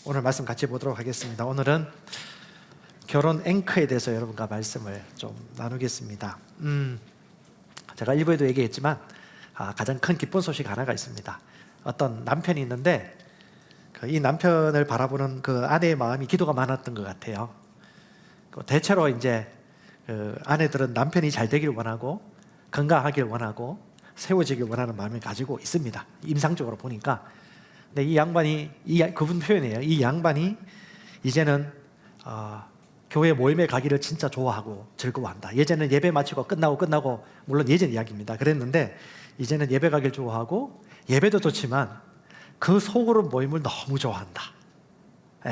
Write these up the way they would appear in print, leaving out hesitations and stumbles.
오늘 말씀 같이 보도록 하겠습니다. 오늘은 결혼 앵커에 대해서 여러분과 말씀을 좀 나누겠습니다. 제가 일부에도 얘기했지만 가장 큰 기쁜 소식 하나가 있습니다. 어떤 남편이 있는데 이 남편을 바라보는 그 아내의 마음이 기도가 많았던 것 같아요. 대체로 이제 아내들은 남편이 잘 되길 원하고 건강하길 원하고 세워지길 원하는 마음을 가지고 있습니다. 임상적으로 보니까. 근데 이 양반이 그분 표현이에요. 이 양반이 이제는 교회 모임에 가기를 진짜 좋아하고 즐거워한다. 예전에는 예배 마치고 끝나고 물론 예전 이야기입니다. 그랬는데 이제는 예배 가길 좋아하고 예배도 좋지만 그 속으로 모임을 너무 좋아한다.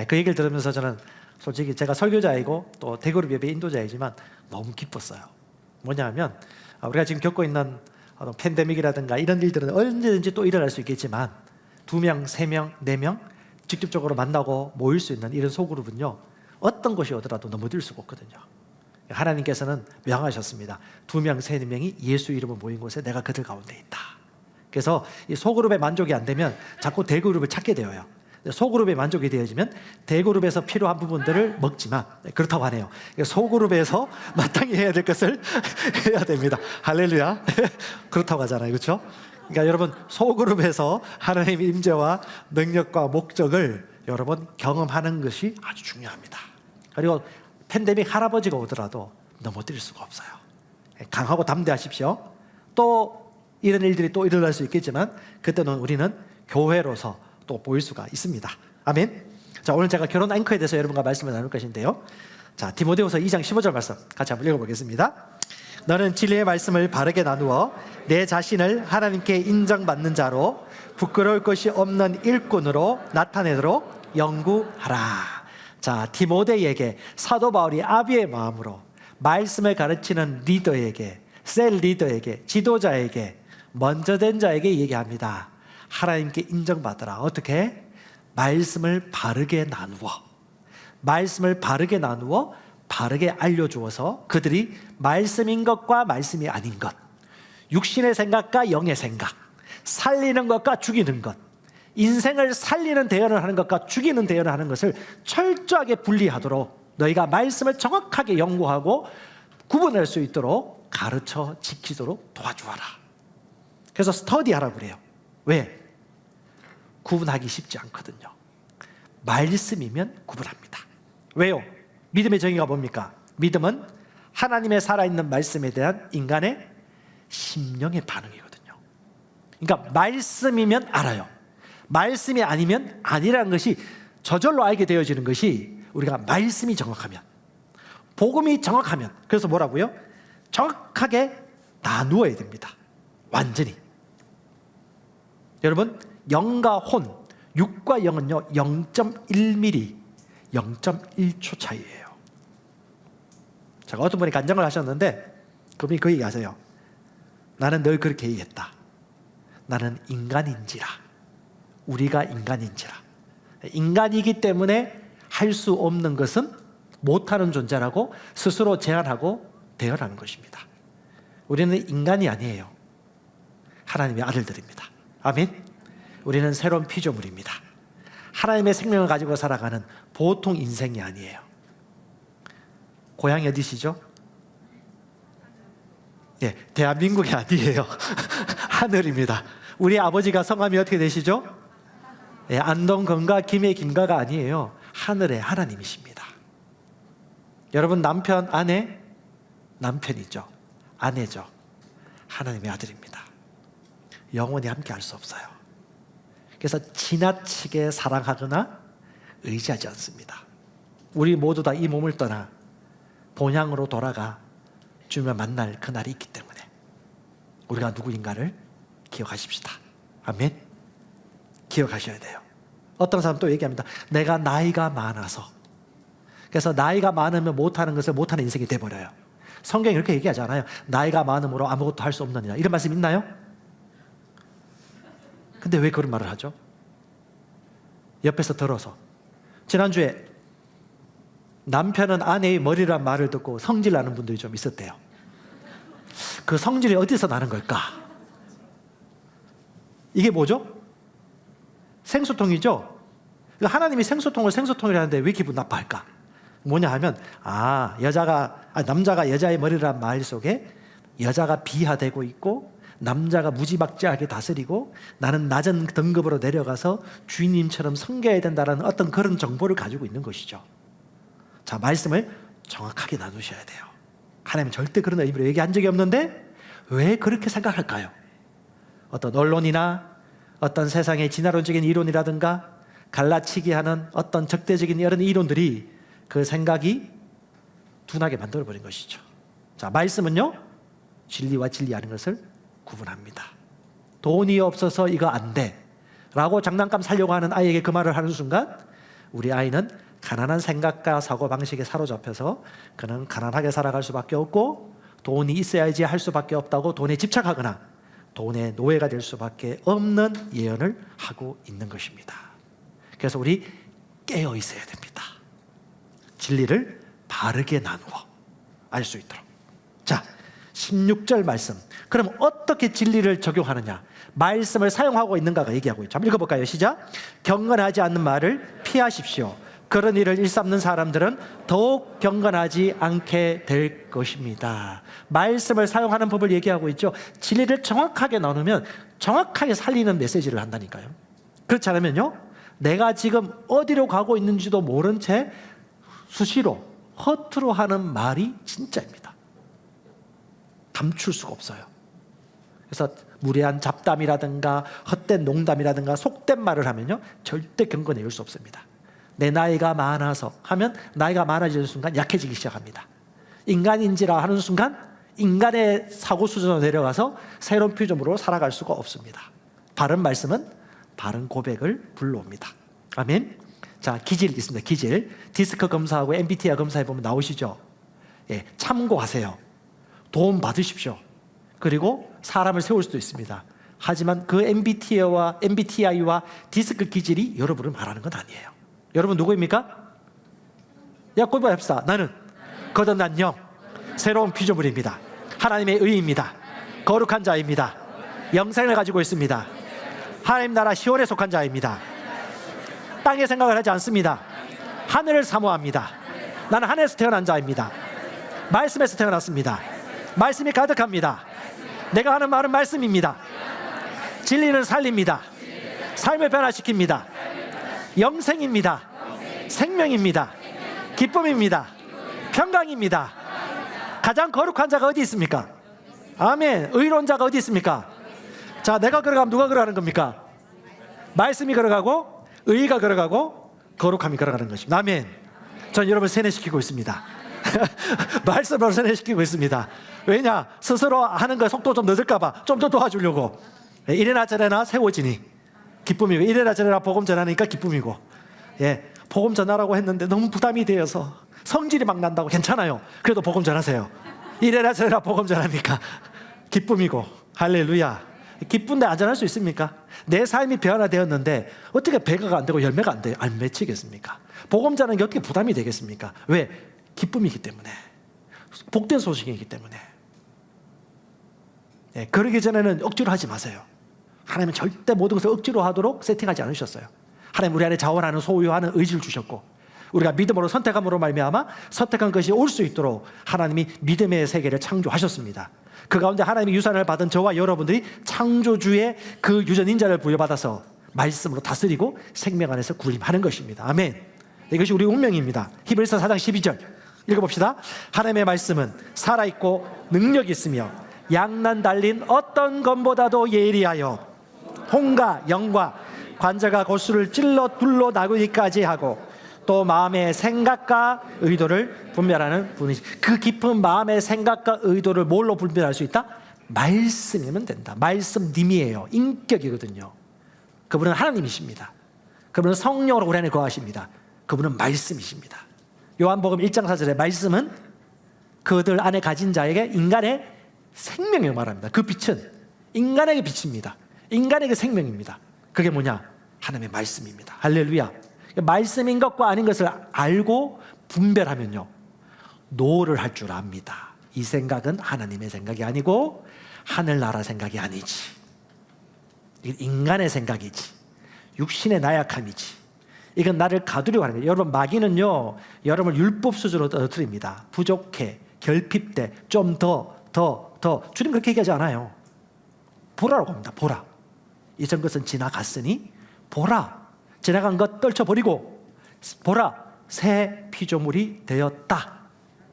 그 얘기를 들으면서 저는 솔직히 제가 설교자이고 또 대그룹 예배 인도자이지만 너무 기뻤어요. 뭐냐면 우리가 지금 겪고 있는 팬데믹이라든가 이런 일들은 언제든지 또 일어날 수 있겠지만 2명, 3명, 4명 직접적으로 만나고 모일 수 있는 이런 소그룹은요, 어떤 곳이 오더라도 넘어들 수가 없거든요. 하나님께서는 명하셨습니다. 2명, 3명이 예수 이름으로 모인 곳에 내가 그들 가운데 있다. 그래서 이 소그룹의 만족이 안 되면 자꾸 대그룹을 찾게 되어요. 소그룹의 만족이 되어지면 대그룹에서 필요한 부분들을 먹지만, 그렇다고 하네요. 소그룹에서 마땅히 해야 될 것을 해야 됩니다. 할렐루야. 그렇다고 하잖아요. 그렇죠? 그러니까 여러분, 소그룹에서 하나님의 임재와 능력과 목적을 여러분 경험하는 것이 아주 중요합니다. 그리고 팬데믹 할아버지가 오더라도 넘어뜨릴 수가 없어요. 강하고 담대하십시오. 또 이런 일들이 또 일어날 수 있겠지만 그때는 우리는 교회로서 또 보일 수가 있습니다. 아멘. 자, 오늘 제가 결혼 앵커에 대해서 여러분과 말씀을 나눌 것인데요. 자, 디모데후서 2장 15절 말씀 같이 한번 읽어보겠습니다. 너는 진리의 말씀을 바르게 나누어 내 자신을 하나님께 인정받는 자로 부끄러울 것이 없는 일꾼으로 나타내도록 연구하라. 자, 디모데에게 사도 바울이 아비의 마음으로 말씀을 가르치는 리더에게, 셀 리더에게, 지도자에게, 먼저 된 자에게 얘기합니다. 하나님께 인정받으라. 어떻게? 말씀을 바르게 나누어, 말씀을 바르게 나누어 바르게 알려주어서 그들이 말씀인 것과 말씀이 아닌 것, 육신의 생각과 영의 생각, 살리는 것과 죽이는 것, 인생을 살리는 대연을 하는 것과 죽이는 대연을 하는 것을 철저하게 분리하도록 너희가 말씀을 정확하게 연구하고 구분할 수 있도록 가르쳐 지키도록 도와주어라. 그래서 스터디하라고 그래요. 왜? 구분하기 쉽지 않거든요. 말씀이면 구분합니다. 왜요? 믿음의 정의가 뭡니까? 믿음은 하나님의 살아있는 말씀에 대한 인간의 심령의 반응이거든요. 그러니까 말씀이면 알아요. 말씀이 아니면 아니라는 것이 저절로 알게 되어지는 것이 우리가 말씀이 정확하면, 복음이 정확하면, 그래서 뭐라고요? 정확하게 나누어야 됩니다. 완전히. 여러분, 영과 혼, 육과 영은요 0.1mm, 0.1초 차이예요. 제가 어떤 분이 간증을 하셨는데 그분이 그 얘기하세요. 나는 늘 그렇게 얘기했다. 나는 인간인지라, 우리가 인간인지라. 인간이기 때문에 할 수 없는 것은 못하는 존재라고 스스로 제안하고 대언하는 것입니다. 우리는 인간이 아니에요. 하나님의 아들들입니다. 아멘. 우리는 새로운 피조물입니다. 하나님의 생명을 가지고 살아가는 보통 인생이 아니에요. 고향이 어디시죠? 예, 대한민국이 아니에요. 하늘입니다. 우리 아버지가 성함이 어떻게 되시죠? 예, 안동 금가 김해 김가가 아니에요. 하늘의 하나님이십니다. 여러분, 남편, 아내, 남편이죠. 아내죠. 하나님의 아들입니다. 영원히 함께 할 수 없어요. 그래서 지나치게 사랑하거나 의지하지 않습니다. 우리 모두 다 이 몸을 떠나 본향으로 돌아가 주님을 만날 그날이 있기 때문에 우리가 누구인가를 기억하십시다. 아멘. 기억하셔야 돼요. 어떤 사람 또 얘기합니다. 내가 나이가 많아서. 그래서 나이가 많으면 못하는 것을 못하는 인생이 돼버려요. 성경이 그렇게 얘기하잖아요. 나이가 많음으로 아무것도 할 수 없느니라. 이런 말씀 있나요? 근데 왜 그런 말을 하죠? 옆에서 들어서. 지난주에 남편은 아내의 머리란 말을 듣고 성질 나는 분들이 좀 있었대요. 그 성질이 어디서 나는 걸까? 이게 뭐죠? 생수통이죠? 하나님이 생소통을 생소통이라는데 왜 기분 나빠할까? 뭐냐 하면 남자가 여자의 머리란 말 속에 여자가 비하되고 있고 남자가 무지막지하게 다스리고 나는 낮은 등급으로 내려가서 주인님처럼 섬겨야 된다는 어떤 그런 정보를 가지고 있는 것이죠. 자, 말씀을 정확하게 나누셔야 돼요. 하나님은 절대 그런 의미로 얘기한 적이 없는데 왜 그렇게 생각할까요? 어떤 언론이나 어떤 세상의 진화론적인 이론이라든가 갈라치기 하는 어떤 적대적인 이런 이론들이 그 생각이 둔하게 만들어버린 것이죠. 자, 말씀은요, 진리와 진리 아닌 것을 구분합니다. 돈이 없어서 이거 안 돼 라고 장난감 사려고 하는 아이에게 그 말을 하는 순간 우리 아이는 가난한 생각과 사고방식에 사로잡혀서 그는 가난하게 살아갈 수밖에 없고 돈이 있어야지 할 수밖에 없다고 돈에 집착하거나 돈의 노예가 될 수밖에 없는 예언을 하고 있는 것입니다. 그래서 우리 깨어 있어야 됩니다. 진리를 바르게 나누어 알 수 있도록. 자, 16절 말씀. 그럼 어떻게 진리를 적용하느냐? 말씀을 사용하고 있는가가 얘기하고 있죠. 한번 읽어볼까요? 시작. 경건하지 않는 말을 피하십시오. 그런 일을 일삼는 사람들은 더욱 경건하지 않게 될 것입니다. 말씀을 사용하는 법을 얘기하고 있죠. 진리를 정확하게 나누면 정확하게 살리는 메시지를 한다니까요. 그렇지 않으면요, 내가 지금 어디로 가고 있는지도 모른 채 수시로 허투루 하는 말이 진짜입니다. 감출 수가 없어요. 그래서 무례한 잡담이라든가 헛된 농담이라든가 속된 말을 하면요, 절대 경건해질 수 없습니다. 내 나이가 많아서 하면 나이가 많아지는 순간 약해지기 시작합니다. 인간인지라 하는 순간 인간의 사고 수준으로 내려가서 새로운 표정으로 살아갈 수가 없습니다. 바른 말씀은 바른 고백을 불러옵니다. 아멘. 자, 기질 있습니다. 기질. 디스크 검사하고 MBTI 검사해 보면 나오시죠. 예, 참고하세요. 도움 받으십시오. 그리고 사람을 세울 수도 있습니다. 하지만 그 MBTI와 디스크 기질이 여러분을 말하는 건 아니에요. 여러분 누구입니까? 야고보 합시다. 나는 거듭난 영, 새로운 피조물입니다. 하나님의 의입니다. 거룩한 자입니다. 영생을 가지고 있습니다. 하나님 나라 시온에 속한 자입니다. 땅의 생각을 하지 않습니다. 하늘을 사모합니다. 나는 하늘에서 태어난 자입니다. 말씀에서 태어났습니다. 말씀이 가득합니다. 내가 하는 말은 말씀입니다. 진리는 살립니다. 삶을 변화시킵니다. 영생입니다. 생명입니다. 기쁨입니다. 평강입니다. 가장 거룩한 자가 어디 있습니까? 아멘. 의로운 자가 어디 있습니까? 자, 내가 걸어가면 누가 걸어가는 겁니까? 말씀이 걸어가고 의가 걸어가고 거룩함이 걸어가는 것입니다. 아멘. 전 여러분을 세뇌시키고 있습니다. 말씀으로 세뇌시키고 있습니다. 왜냐? 스스로 하는 거 속도 좀 늦을까 봐 좀 더 도와주려고. 이래나 저래나 세워지니 기쁨이고, 이래나 저래나 복음 전하니까 기쁨이고. 예, 복음 전하라고 했는데 너무 부담이 되어서 성질이 막 난다고. 괜찮아요. 그래도 복음 전하세요. 이래나 저래나 복음 전하니까 기쁨이고. 할렐루야. 기쁜데 안 전할 수 있습니까? 내 삶이 변화되었는데 어떻게 배가가 안 되고 열매가 안 맺히겠습니까? 복음 전하는 게 어떻게 부담이 되겠습니까? 왜? 기쁨이기 때문에, 복된 소식이기 때문에. 예, 그러기 전에는 억지로 하지 마세요. 하나님은 절대 모든 것을 억지로 하도록 세팅하지 않으셨어요. 하나님 우리 안에 자원하는 소유하는 의지를 주셨고, 우리가 믿음으로 선택함으로 말미암아 선택한 것이 올 수 있도록 하나님이 믿음의 세계를 창조하셨습니다. 그 가운데 하나님의 유산을 받은 저와 여러분들이 창조주의 그 유전인자를 부여받아서 말씀으로 다스리고 생명 안에서 군림하는 것입니다. 아멘. 이것이 우리 운명입니다. 히브리서 4장 12절 읽어봅시다. 하나님의 말씀은 살아있고 능력이 있으며 양난 달린 어떤 검보다도 예리하여 혼과 영과 관자가 고수를 찔러 둘러 나누기까지 하고 또 마음의 생각과 의도를 분별하는 분이시. 그 깊은 마음의 생각과 의도를 뭘로 분별할 수 있다? 말씀이면 된다. 말씀님이에요. 인격이거든요. 그분은 하나님이십니다. 그분은 성령으로 우리 안에 거하십니다. 그분은 말씀이십니다. 요한복음 1장 4절에 말씀은 그들 안에 가진 자에게 인간의 생명을 말합니다. 그 빛은 인간에게 빛입니다. 인간에게 생명입니다. 그게 뭐냐? 하나님의 말씀입니다. 할렐루야. 말씀인 것과 아닌 것을 알고 분별하면요, 노를 할 줄 압니다. 이 생각은 하나님의 생각이 아니고 하늘나라 생각이 아니지. 인간의 생각이지. 육신의 나약함이지. 이건 나를 가두려고 하는 거예요. 여러분, 마귀는요, 여러분을 율법 수준으로 떨어뜨립니다. 부족해, 결핍돼, 좀 더. 주님 그렇게 얘기하지 않아요. 보라라고 합니다. 보라. 이전 것은 지나갔으니 보라. 지나간 것 떨쳐버리고 보라. 새 피조물이 되었다.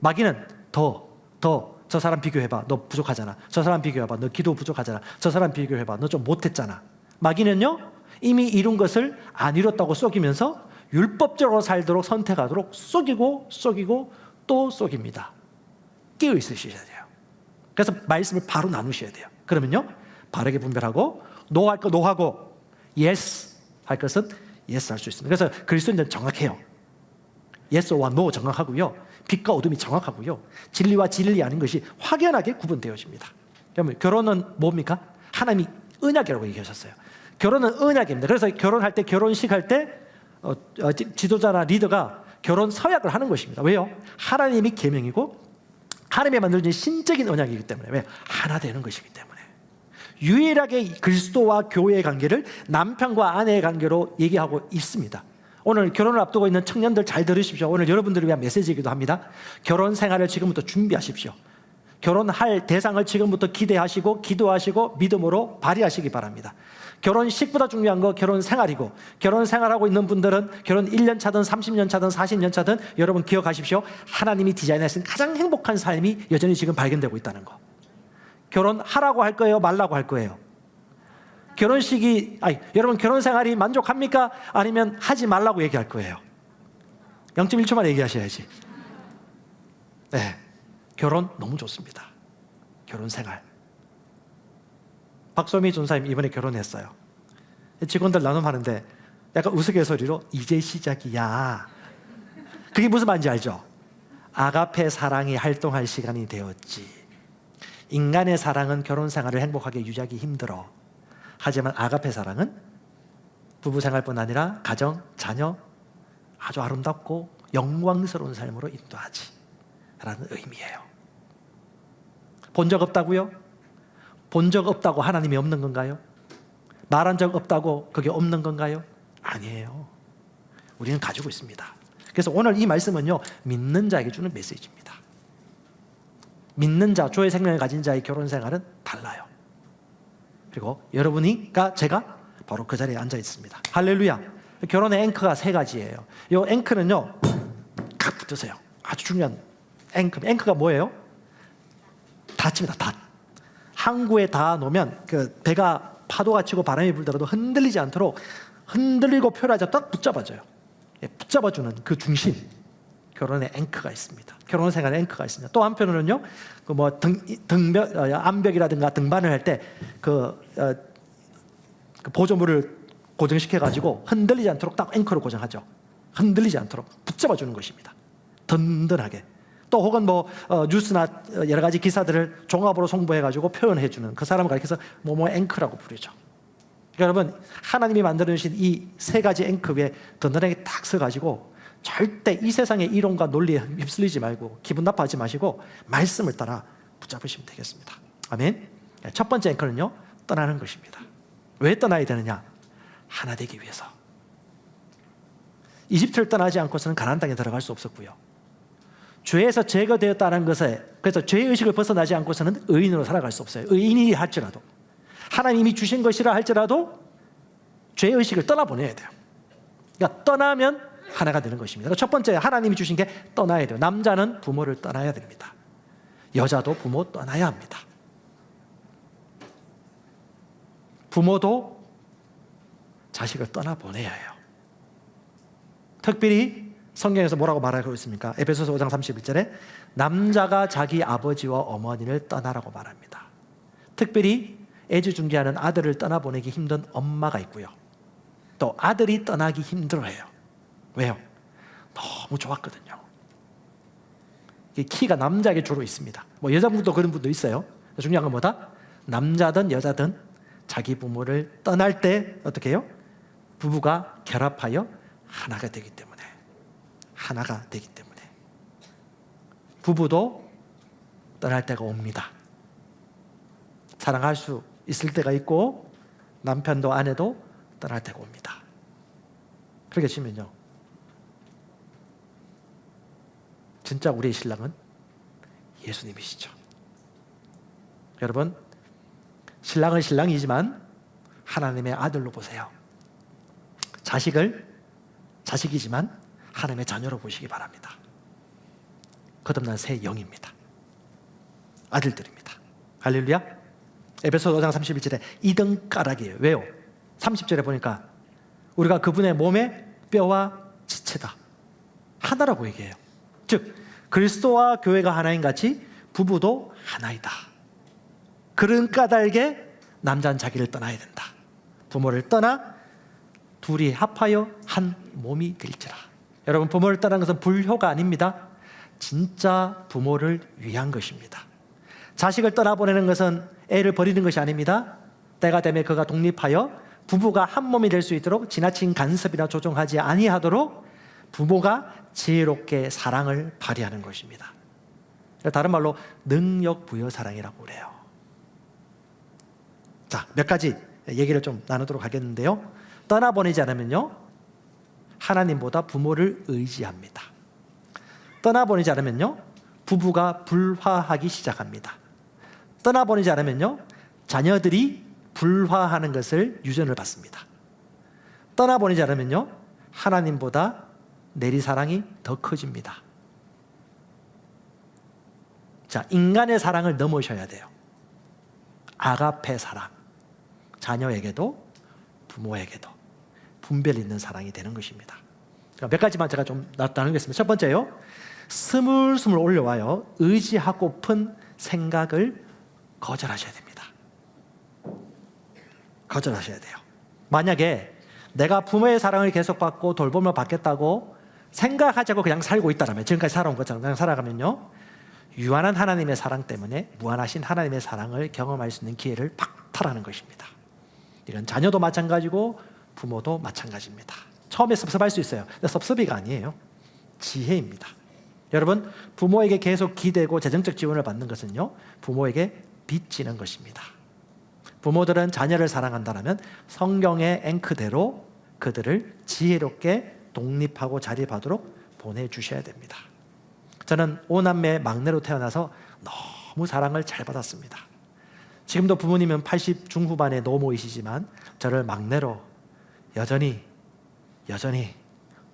마귀는 더. 저 사람 비교해봐. 너 부족하잖아. 저 사람 비교해봐. 너 기도 부족하잖아. 저 사람 비교해봐. 너 좀 못했잖아. 마귀는요, 이미 이룬 것을 안 이뤘다고 속이면서 율법적으로 살도록 선택하도록 속이고 또 속입니다. 깨어 있으셔야 돼요. 그래서 말씀을 바로 나누셔야 돼요. 그러면요, 바르게 분별하고 노할 거 노하고 yes 할 것은 yes 할 수 있습니다. 그래서 그리스도인들은 정확해요. yes와 no 정확하고요, 빛과 어둠이 정확하고요, 진리와 진리 아닌 것이 확연하게 구분되어집니다. 그러면 결혼은 뭡니까? 하나님이 언약이라고 얘기하셨어요. 결혼은 언약입니다. 그래서 결혼할 때, 결혼식 할 때 지도자나 리더가 결혼 서약을 하는 것입니다. 왜요? 하나님이 계명이고 하나님이 만들어진 신적인 언약이기 때문에. 왜? 하나 되는 것이기 때문에. 유일하게 그리스도와 교회의 관계를 남편과 아내의 관계로 얘기하고 있습니다. 오늘 결혼을 앞두고 있는 청년들 잘 들으십시오. 오늘 여러분들을 위한 메시지이기도 합니다. 결혼 생활을 지금부터 준비하십시오. 결혼할 대상을 지금부터 기대하시고 기도하시고 믿음으로 발휘하시기 바랍니다. 결혼식보다 중요한 거 결혼 생활이고, 결혼 생활하고 있는 분들은 결혼 1년 차든 30년 차든 40년 차든 여러분 기억하십시오. 하나님이 디자인하신 가장 행복한 삶이 여전히 지금 발견되고 있다는 거. 결혼하라고 할 거예요? 말라고 할 거예요? 여러분 결혼 생활이 만족합니까? 아니면 하지 말라고 얘기할 거예요? 0.1초만 얘기하셔야지. 네, 결혼 너무 좋습니다. 결혼 생활. 박소미 전사님 이번에 결혼했어요. 직원들 나눔하는데 약간 우스갯소리로 이제 시작이야. 그게 무슨 말인지 알죠? 아가페 사랑이 활동할 시간이 되었지. 인간의 사랑은 결혼 생활을 행복하게 유지하기 힘들어. 하지만 아가페 사랑은 부부 생활뿐 아니라 가정, 자녀 아주 아름답고 영광스러운 삶으로 인도하지 라는 의미예요. 본 적 없다고요? 본 적 없다고 하나님이 없는 건가요? 말한 적 없다고 그게 없는 건가요? 아니에요. 우리는 가지고 있습니다. 그래서 오늘 이 말씀은요, 믿는 자에게 주는 메시지입니다. 믿는 자, 조의 생명을 가진 자의 결혼 생활은 달라요. 그리고 제가 바로 그 자리에 앉아 있습니다. 할렐루야. 결혼의 앵커가 3가지예요. 이 앵커는요, 각 붙으세요. 아주 중요한 앵커가 뭐예요? 닷입니다. 닷. 항구에 닿아 놓으면 그 배가 파도가 치고 바람이 불더라도 흔들리지 않도록 흔들리고 표라져 딱 붙잡아줘요. 붙잡아주는 그 중심, 결혼의 앵커가 있습니다. 결혼 생활의 앵커가 있습니다. 또 한편으로는요, 암벽이라든가 등반을 할 때 그 보조물을 고정시켜가지고 흔들리지 않도록 딱 앵커를 고정하죠. 흔들리지 않도록 붙잡아주는 것입니다. 든든하게. 또 혹은 뉴스나 여러 가지 기사들을 종합으로 송부해가지고 표현해주는, 그 사람을 가리켜서 앵커라고 부르죠. 여러분, 하나님이 만들어주신 이 3가지 앵커 위에 든든하게 딱 서가지고 절대 이 세상의 이론과 논리에 휩쓸리지 말고 기분 나빠하지 마시고 말씀을 따라 붙잡으시면 되겠습니다. 아멘. 첫 번째 앵커는요, 떠나는 것입니다. 왜 떠나야 되느냐? 하나 되기 위해서. 이집트를 떠나지 않고서는 가나안 땅에 들어갈 수 없었고요, 죄에서 제거되었다는 것에, 그래서 죄의식을 벗어나지 않고서는 의인으로 살아갈 수 없어요. 의인이 할지라도, 하나님이 주신 것이라 할지라도 죄의식을 떠나보내야 돼요. 그러니까 떠나면 하나가 되는 것입니다. 첫 번째, 하나님이 주신 게 떠나야 돼요. 남자는 부모를 떠나야 됩니다. 여자도 부모 떠나야 합니다. 부모도 자식을 떠나보내야 해요. 특별히 성경에서 뭐라고 말하고 있습니까? 에베소서 5장 31절에 남자가 자기 아버지와 어머니를 떠나라고 말합니다. 특별히 애지중지하는 아들을 떠나보내기 힘든 엄마가 있고요, 또 아들이 떠나기 힘들어해요. 왜요? 너무 좋았거든요. 키가 남자에게 주로 있습니다. 여자분도 그런 분도 있어요. 중요한 건 뭐다? 남자든 여자든 자기 부모를 떠날 때 어떻게 해요? 부부가 결합하여 하나가 되기 때문에. 부부도 떠날 때가 옵니다. 사랑할 수 있을 때가 있고 남편도 아내도 떠날 때가 옵니다. 그렇게 치면요, 진짜 우리의 신랑은 예수님이시죠. 여러분, 신랑은 신랑이지만 하나님의 아들로 보세요. 자식을 자식이지만 하나님의 자녀로 보시기 바랍니다. 거듭난 새 영입니다. 아들들입니다. 할렐루야. 에베소 5장 31절에 이등가락이에요. 왜요? 30절에 보니까 우리가 그분의 몸의 뼈와 지체다. 하나라고 얘기해요. 즉 그리스도와 교회가 하나인 같이 부부도 하나이다. 그런 까닭에 남자는 자기를 떠나야 된다. 부모를 떠나 둘이 합하여 한 몸이 될지라. 여러분, 부모를 떠나는 것은 불효가 아닙니다. 진짜 부모를 위한 것입니다. 자식을 떠나보내는 것은 애를 버리는 것이 아닙니다. 때가 되면 그가 독립하여 부부가 한 몸이 될 수 있도록 지나친 간섭이나 조종하지 아니하도록 부모가 지혜롭게 사랑을 발휘하는 것입니다. 다른 말로 능력 부여 사랑이라고 그래요. 자, 몇 가지 얘기를 좀 나누도록 하겠는데요. 떠나보내지 않으면요, 하나님보다 부모를 의지합니다. 떠나보내지 않으면요, 부부가 불화하기 시작합니다. 떠나보내지 않으면요, 자녀들이 불화하는 것을 유전을 받습니다. 떠나보내지 않으면요, 하나님보다 내리사랑이 더 커집니다. 자, 인간의 사랑을 넘으셔야 돼요. 아가페 사랑. 자녀에게도 부모에게도 분별 있는 사랑이 되는 것입니다. 몇 가지만 제가 좀 나누겠습니다. 첫 번째요, 스물스물 올려와요 의지하고픈 생각을 거절하셔야 됩니다. 거절하셔야 돼요. 만약에 내가 부모의 사랑을 계속 받고 돌봄을 받겠다고 생각하자고 그냥 살고 있다면, 지금까지 살아온 것처럼 그냥 살아가면요, 유한한 하나님의 사랑 때문에 무한하신 하나님의 사랑을 경험할 수 있는 기회를 박탈하는 것입니다. 이건 자녀도 마찬가지고 부모도 마찬가지입니다. 처음에 섭섭할 수 있어요. 근데 섭섭이가 아니에요. 지혜입니다. 여러분, 부모에게 계속 기대고 재정적 지원을 받는 것은요, 부모에게 빚지는 것입니다. 부모들은 자녀를 사랑한다면 성경의 앵크대로 그들을 지혜롭게 독립하고 자립하도록 보내주셔야 됩니다. 저는 5남매 막내로 태어나서 너무 사랑을 잘 받았습니다. 지금도 부모님은 80 중후반의 노모이시지만 저를 막내로 여전히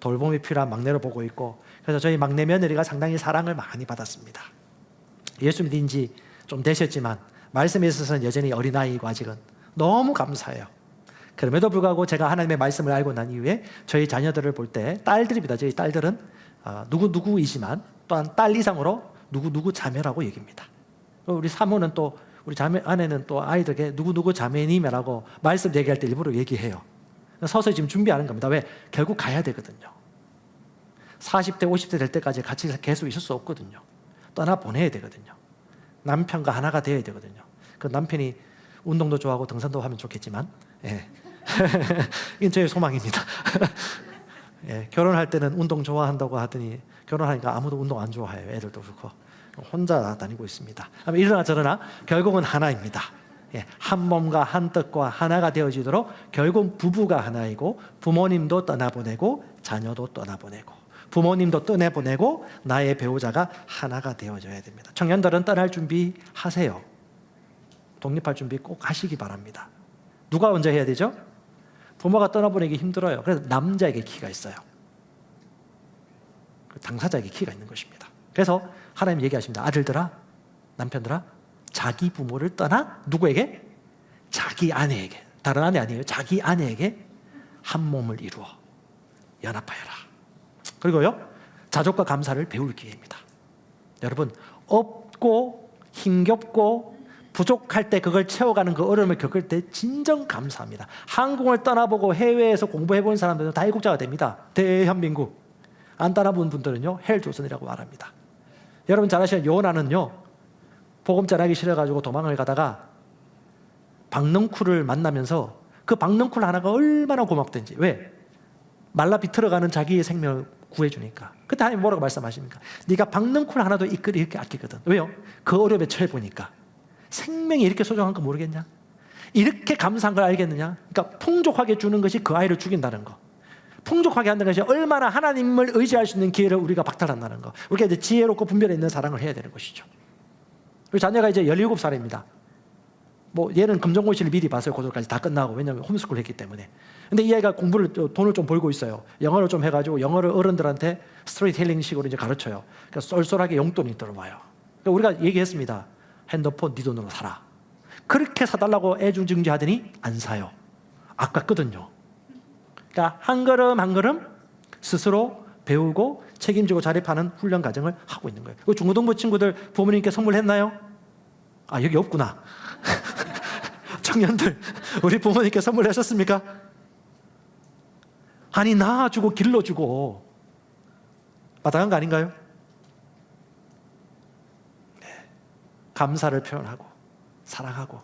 돌봄이 필요한 막내로 보고 있고, 그래서 저희 막내 며느리가 상당히 사랑을 많이 받았습니다. 예수 믿은 지 좀 되셨지만 말씀에 있어서는 여전히 어린아이고 아직은 너무 감사해요. 그럼에도 불구하고 제가 하나님의 말씀을 알고 난 이후에 저희 자녀들을 볼 때, 딸들입니다. 저희 딸들은 누구이지만 또한 딸 이상으로 누구 자매라고 얘기합니다. 우리 사모는 또 우리 자매 아내는 또 아이들에게 누구 자매님이라고 말씀 얘기할 때 일부러 얘기해요. 서서히 지금 준비하는 겁니다. 왜? 결국 가야 되거든요. 40대 50대 될 때까지 같이 계속 있을 수 없거든요. 떠나 보내야 되거든요. 남편과 하나가 되어야 되거든요. 그 남편이 운동도 좋아하고 등산도 하면 좋겠지만, 예. 이건 저의 소망입니다. 예, 결혼할 때는 운동 좋아한다고 하더니 결혼하니까 아무도 운동 안 좋아해요. 애들도 그렇고 혼자 다니고 있습니다. 이러나 저러나 결국은 하나입니다. 예, 한 몸과 한 뜻과 하나가 되어지도록 결국 부부가 하나이고, 부모님도 떠나보내고 자녀도 떠나보내고 부모님도 떠내보내고 나의 배우자가 하나가 되어져야 됩니다. 청년들은 떠날 준비 하세요. 독립할 준비 꼭 하시기 바랍니다. 누가 먼저 해야 되죠? 부모가 떠나보내기 힘들어요. 그래서 남자에게 키가 있어요. 당사자에게 키가 있는 것입니다. 그래서 하나님 얘기하십니다. 아들들아, 남편들아, 자기 부모를 떠나 누구에게? 자기 아내에게. 다른 아내 아니에요. 자기 아내에게 한 몸을 이루어 연합하여라. 그리고요, 자족과 감사를 배울 기회입니다. 여러분, 없고 힘겹고 부족할 때 그걸 채워가는 그 어려움을 겪을 때 진정 감사합니다. 한국을 떠나보고 해외에서 공부해본 사람들은 다 애국자가 됩니다. 대한민국. 안 떠나본 분들은요, 헬조선이라고 말합니다. 여러분 잘 아시는 요나는요, 복음 전하기 싫어가지고 도망을 가다가 박넝쿨을 만나면서 그 박넝쿨 하나가 얼마나 고맙던지. 왜? 말라 비틀어가는 자기의 생명을 구해주니까. 그때 하나님 뭐라고 말씀하십니까? 네가 박넝쿨 하나도 이끌이 이렇게 아끼거든. 왜요? 그 어려움에 처해보니까 생명이 이렇게 소중한 거 모르겠냐? 이렇게 감사한 걸 알겠느냐? 그러니까 풍족하게 주는 것이 그 아이를 죽인다는 거. 풍족하게 한다는 것이 얼마나 하나님을 의지할 수 있는 기회를 우리가 박탈한다는 거. 우리가 이제 지혜롭고 분별에 있는 사랑을 해야 되는 것이죠. 우리 자녀가 이제 17살입니다. 뭐 얘는 검정고시를 미리 봤어요. 고등까지 다 끝나고. 왜냐하면 홈스쿨 했기 때문에. 근데 이 아이가 돈을 좀 벌고 있어요. 영어를 좀 해가지고 영어를 어른들한테 스토리텔링식으로 이제 가르쳐요. 그러니까 쏠쏠하게 용돈이 들어와요. 그러니까 우리가 얘기했습니다. 핸드폰 네 돈으로 사라. 그렇게 사달라고 애중증지하더니 안 사요. 아깝거든요. 그러니까 한 걸음 한 걸음 스스로 배우고 책임지고 자립하는 훈련 과정을 하고 있는 거예요. 중고등부 친구들 부모님께 선물했나요? 아, 여기 없구나. 청년들, 우리 부모님께 선물하셨습니까? 아니, 낳아주고 길러주고 마땅한 거 아닌가요? 네. 감사를 표현하고 사랑하고.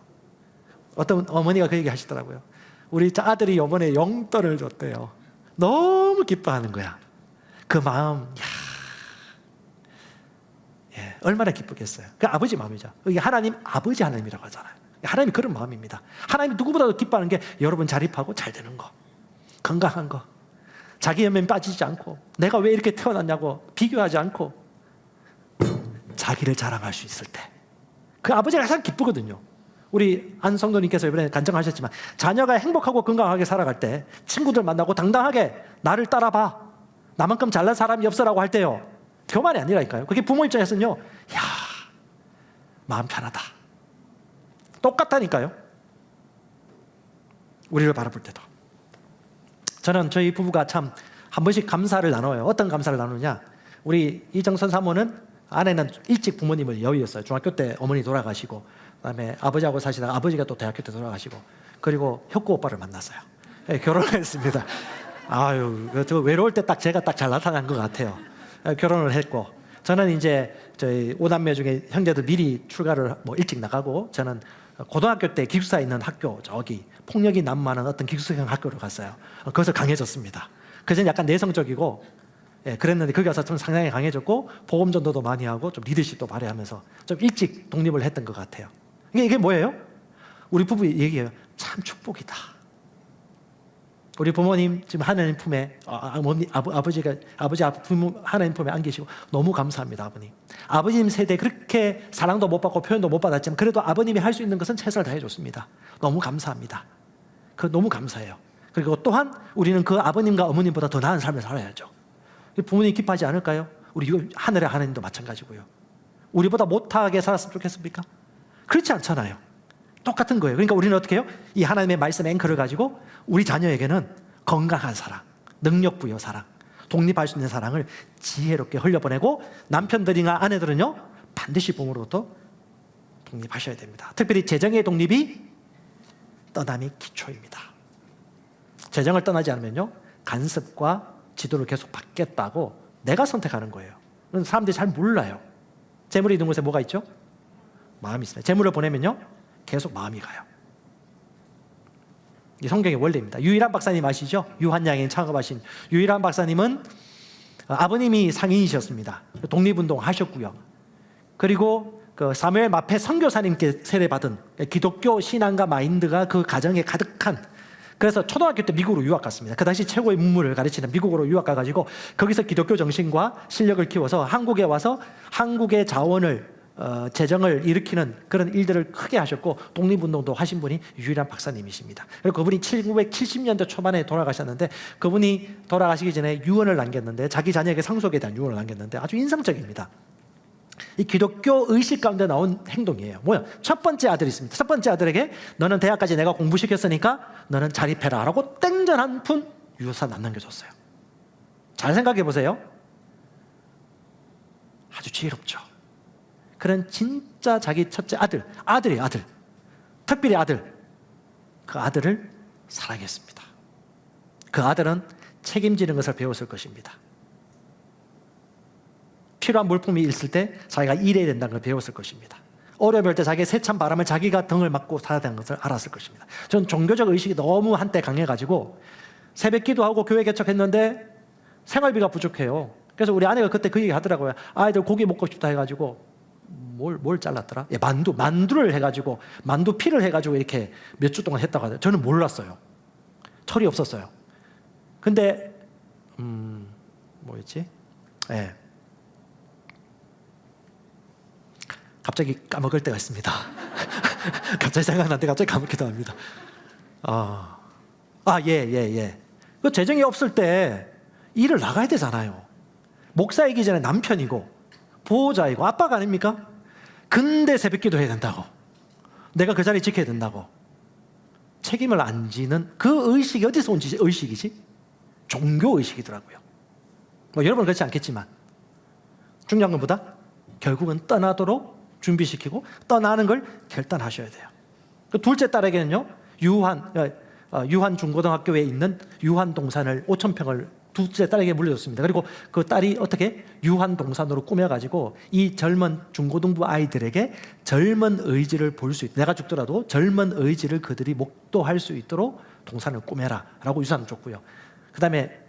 어떤 어머니가 그 얘기 하시더라고요. 우리 아들이 이번에 용돈을 줬대요. 너무 기뻐하는 거야. 그 마음, 예, 얼마나 기쁘겠어요. 그 아버지 마음이죠. 이게 하나님 아버지 하나님이라고 하잖아요. 하나님이 그런 마음입니다. 하나님이 누구보다도 기뻐하는 게 여러분 자립하고 잘 되는 거, 건강한 거, 자기 연면 빠지지 않고 내가 왜 이렇게 태어났냐고 비교하지 않고 자기를 자랑할 수 있을 때 그 아버지가 가장 기쁘거든요. 우리 안 성도님께서 이번에 간증하셨지만 자녀가 행복하고 건강하게 살아갈 때 친구들 만나고 당당하게 나를 따라봐, 나만큼 잘난 사람이 없어라고 할 때요, 교만이 아니라니까요. 그게 부모 입장에서는요, 야, 마음 편하다. 똑같다니까요. 우리를 바라볼 때도. 저는 저희 부부가 참 한 번씩 감사를 나눠요. 어떤 감사를 나누냐, 우리 이정선 사모는 아내는 일찍 부모님을 여의었어요. 중학교 때 어머니 돌아가시고, 그다음에 아버지하고 사시다가 아버지가 또 대학교 때 돌아가시고, 그리고 혁구 오빠를 만났어요. 네, 결혼을 했습니다. 아유, 저 외로울 때 딱 제가 딱 잘 나타난 것 같아요. 결혼을 했고, 저는 이제 저희 5남매 중에 형제들 미리 출가를 뭐 일찍 나가고, 저는 고등학교 때 기숙사에 있는 학교, 저기 폭력이 난무하는 어떤 기숙사형 학교를 갔어요. 거기서 강해졌습니다. 그전에 약간 내성적이고, 예, 그랬는데 거기 가서 좀 상당히 강해졌고, 보험 전도도 많이 하고 좀 리더십도 발휘하면서 좀 일찍 독립을 했던 것 같아요. 이게 뭐예요? 우리 부부 얘기해요. 참 축복이다. 우리 부모님 지금 하나님 품에, 아버지 부모 하나님 품에 안기시고 너무 감사합니다. 아버님, 아버님 세대 그렇게 사랑도 못 받고 표현도 못 받았지만 그래도 아버님이 할 수 있는 것은 최선을 다해줬습니다. 너무 감사합니다. 그 너무 감사해요. 그리고 또한 우리는 그 아버님과 어머님보다 더 나은 삶을 살아야죠. 부모님 기뻐하지 않을까요? 우리 하늘의 하나님도 마찬가지고요. 우리보다 못하게 살았으면 좋겠습니까? 그렇지 않잖아요. 똑같은 거예요. 그러니까 우리는 어떻게 해요? 이 하나님의 말씀의 앵커를 가지고 우리 자녀에게는 건강한 사랑, 능력 부여 사랑, 독립할 수 있는 사랑을 지혜롭게 흘려보내고, 남편들이나 아내들은요 반드시 부모로부터 독립하셔야 됩니다. 특별히 재정의 독립이 떠남이 기초입니다. 재정을 떠나지 않으면요 간섭과 지도를 계속 받겠다고 내가 선택하는 거예요. 그런 사람들이 잘 몰라요. 재물이 있는 곳에 뭐가 있죠? 마음이 있습니다. 재물을 보내면요 계속 마음이 가요. 이 성경의 원리입니다. 유일한 박사님 아시죠? 유한양행 창업하신 유일한 박사님은 아버님이 상인이셨습니다. 독립운동 하셨고요. 그리고 그 사무엘 마페 선교사님께 세례받은 기독교 신앙과 마인드가 그 가정에 가득한, 그래서 초등학교 때 미국으로 유학 갔습니다. 그 당시 최고의 문물을 가르치는 미국으로 유학 가가지고 거기서 기독교 정신과 실력을 키워서 한국에 와서 한국의 자원을 재정을 일으키는 그런 일들을 크게 하셨고, 독립운동도 하신 분이 유일한 박사님이십니다. 그리고 그분이 1970년대 초반에 돌아가셨는데, 그분이 돌아가시기 전에 유언을 남겼는데, 자기 자녀에게 상속에 대한 유언을 남겼는데 아주 인상적입니다. 이 기독교 의식 가운데 나온 행동이에요. 뭐야? 첫 번째 아들이 있습니다. 첫 번째 아들에게 너는 대학까지 내가 공부시켰으니까 너는 자립해라 라고 땡전 한 푼 유산 안 남겨줬어요. 잘 생각해 보세요. 아주 지혜롭죠. 그런 진짜 자기 첫째 아들이에요. 아들, 특별히 아들, 그 아들을 사랑했습니다. 그 아들은 책임지는 것을 배웠을 것입니다. 필요한 물품이 있을 때 자기가 일해야 된다는 걸 배웠을 것입니다. 어려울 때 자기의 세찬 바람을 자기가 등을 맞고 살아야 되는 것을 알았을 것입니다. 저는 종교적 의식이 너무 한때 강해가지고 새벽 기도하고 교회 개척했는데 생활비가 부족해요. 그래서 우리 아내가 그때 그 얘기 하더라고요. 아이들 고기 먹고 싶다 해가지고 뭘 잘랐더라? 예, 만두를 해가지고 만두 피를 해가지고 이렇게 몇 주 동안 했다고 하더라고요. 저는 몰랐어요. 철이 없었어요. 근데 뭐였지? 예. 갑자기 까먹을 때가 있습니다. 갑자기 생각나는데 갑자기 까먹기도 합니다. 예. 그 재정이 없을 때 일을 나가야 되잖아요. 목사이기 전에 남편이고 보호자이고 아빠가 아닙니까? 근데 새벽기도 해야 된다고. 내가 그 자리 지켜야 된다고. 책임을 안 지는 그 의식이 어디서 온 의식이지? 종교 의식이더라고요. 뭐 여러분은 그렇지 않겠지만 중요한 것보다 결국은 떠나도록 준비시키고 떠나는 걸 결단하셔야 돼요. 그 둘째 딸에게는요, 유한 중고등학교에 있는 유한 동산을 5,000평을 둘째 딸에게 물려줬습니다. 그리고 그 딸이 어떻게 유한 동산으로 꾸며가지고 이 젊은 중고등부 아이들에게 젊은 의지를 볼 수 있도록, 내가 죽더라도 젊은 의지를 그들이 목도할 수 있도록 동산을 꾸며라 라고 유산을 줬고요. 그 다음에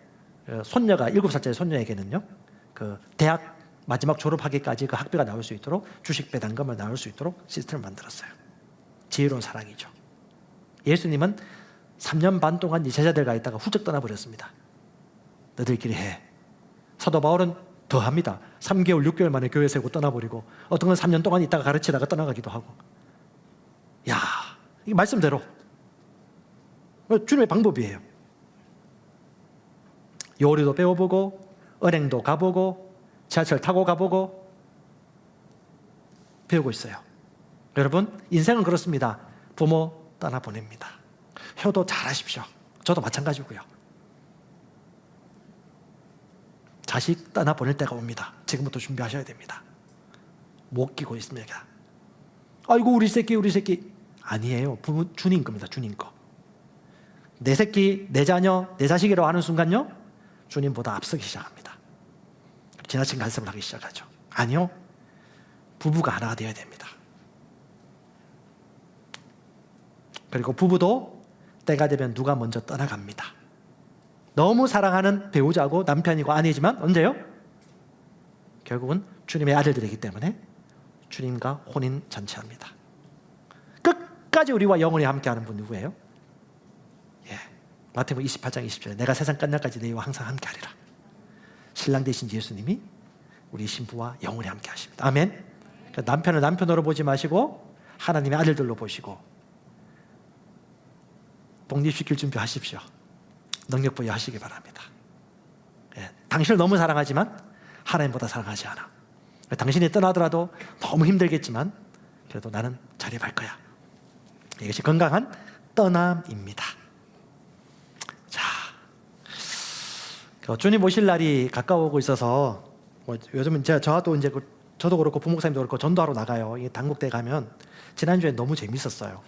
손녀가 7살짜리 손녀에게는요, 그 대학 마지막 졸업하기까지 그 학비가 나올 수 있도록 주식 배당금을 나올 수 있도록 시스템을 만들었어요. 지혜로운 사랑이죠. 예수님은 3년 반 동안 이 제자들과 있다가 훌쩍 떠나버렸습니다. 너들끼리 해. 사도 바울은 더 합니다. 3개월, 6개월 만에 교회 세우고 떠나버리고, 어떤 건 3년 동안 있다가 가르치다가 떠나가기도 하고. 야, 이 말씀대로 주님의 방법이에요. 요리도 배워보고, 은행도 가보고, 지하철 타고 가보고 배우고 있어요. 여러분, 인생은 그렇습니다. 부모 떠나보냅니다. 효도 잘하십시오. 저도 마찬가지고요. 자식 떠나보낼 때가 옵니다. 지금부터 준비하셔야 됩니다. 못 끼고 있습니다. 아이고 우리 새끼. 아니에요. 부모, 주님 겁니다. 주님 거. 내 새끼, 내 자녀, 내 자식이라고 하는 순간요, 주님보다 앞서기 시작합니다. 지나친 간섭을 하기 시작하죠. 아니요. 부부가 하나가 되어야 됩니다. 그리고 부부도 때가 되면 누가 먼저 떠나갑니다. 너무 사랑하는 배우자고 남편이고 아내지만 언제요? 결국은 주님의 아들들이기 때문에 주님과 혼인 잔치합니다. 끝까지 우리와 영원히 함께하는 분 누구예요? 마태복음 28장 20절에 내가 세상 끝날까지 너희와 항상 함께하리라. 신랑 되신 예수님이 우리 신부와 영원히 함께 하십니다. 아멘. 그러니까 남편을 남편으로 보지 마시고 하나님의 아들들로 보시고 독립시킬 준비하십시오. 능력 부여하시기 바랍니다. 당신을 너무 사랑하지만 하나님보다 사랑하지 않아. 당신이 떠나더라도 너무 힘들겠지만 그래도 나는 자립할 거야. 이것이 건강한 떠남입니다. 자, 주님 오실 날이 가까워오고 있어서 요즘은 저도 그렇고 부목사님도 그렇고 전도하러 나가요. 이게 단국대 가면 지난주에 너무 재밌었어요.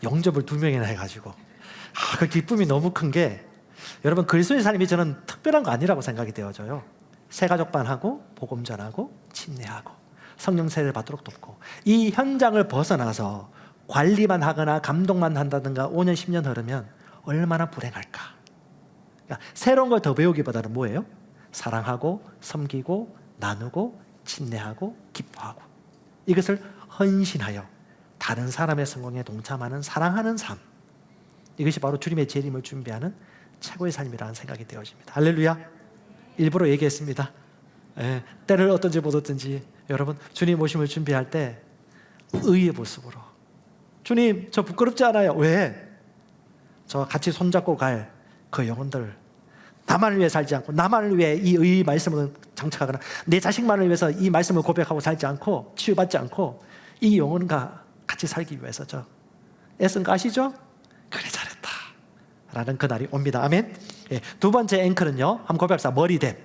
영접을 2명이나 해가지고 그 기쁨이 너무 큰 게, 여러분 그리스도의 삶이 저는 특별한 거 아니라고 생각이 되어져요. 새가족반하고 복음 전하고 침례하고 성령 세례를 받도록 돕고, 이 현장을 벗어나서 관리만 하거나 감동만 한다든가 5년 10년 흐르면 얼마나 불행할까. 그러니까 새로운 걸 더 배우기보다는 뭐예요? 사랑하고 섬기고 나누고 침례하고 기뻐하고, 이것을 헌신하여 다른 사람의 성공에 동참하는 사랑하는 삶, 이것이 바로 주님의 재림을 준비하는 최고의 삶이라는 생각이 되어집니다. 할렐루야. 일부러 얘기했습니다. 때를 어떤지 못 어떤지 여러분 주님 오심을 준비할 때 의의 모습으로, 주님 저 부끄럽지 않아요. 왜? 저 같이 손잡고 갈 그 영혼들, 나만을 위해 살지 않고 나만을 위해 이 의의 말씀을 장착하거나 내 자식만을 위해서 이 말씀을 고백하고 살지 않고 치유받지 않고 이 영혼과 같이 살기 위해서 저 애쓴 거 아시죠? 그래 잘했다 라는 그날이 옵니다. 아멘. 두 번째 앵커는요, 한번 고백합시다. 머리됨.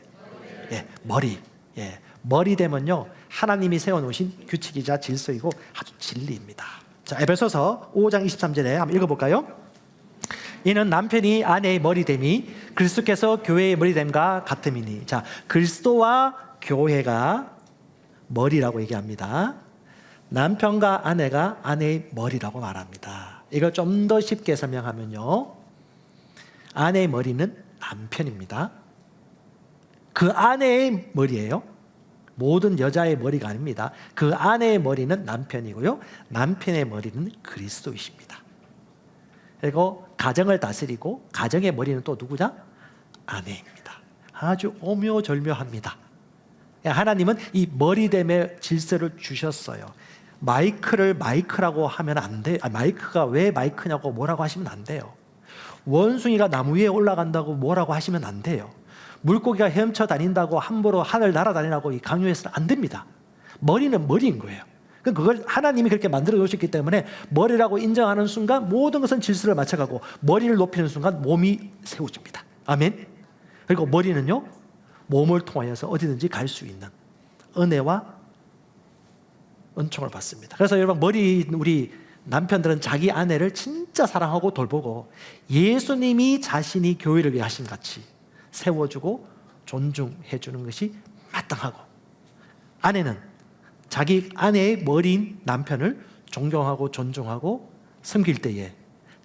머리됨은요 하나님이 세워놓으신 규칙이자 질서이고 아주 진리입니다. 자, 에베소서 5장 23절에 한번 읽어볼까요? 이는 남편이 아내의 머리됨이 그리스도께서 교회의 머리됨과 같음이니. 자, 그리스도와 교회가 머리라고 얘기합니다. 남편과 아내가 아내의 머리라고 말합니다. 이걸 좀 더 쉽게 설명하면요, 아내의 머리는 남편입니다. 그 아내의 머리예요. 모든 여자의 머리가 아닙니다. 그 아내의 머리는 남편이고요, 남편의 머리는 그리스도이십니다. 그리고 가정을 다스리고 가정의 머리는 또 누구냐? 아내입니다. 아주 오묘절묘합니다. 하나님은 이 머리됨의 질서를 주셨어요. 마이크를 마이크라고 하면 안 돼. 마이크가 왜 마이크냐고 뭐라고 하시면 안 돼요. 원숭이가 나무 위에 올라간다고 뭐라고 하시면 안 돼요. 물고기가 헤엄쳐 다닌다고 함부로 하늘 날아다니라고 강요해서는 안 됩니다. 머리는 머리인 거예요. 그걸 하나님이 그렇게 만들어 놓으셨기 때문에 머리라고 인정하는 순간 모든 것은 질서를 맞춰가고, 머리를 높이는 순간 몸이 세워집니다. 아멘. 그리고 머리는요, 몸을 통하여서 어디든지 갈 수 있는 은혜와 은총을 받습니다. 그래서 여러분, 우리 남편들은 자기 아내를 진짜 사랑하고 돌보고 예수님이 자신이 교회를 위해 하신 같이 세워주고 존중해 주는 것이 마땅하고, 아내는 자기 아내의 머리인 남편을 존경하고 존중하고 섬길 때에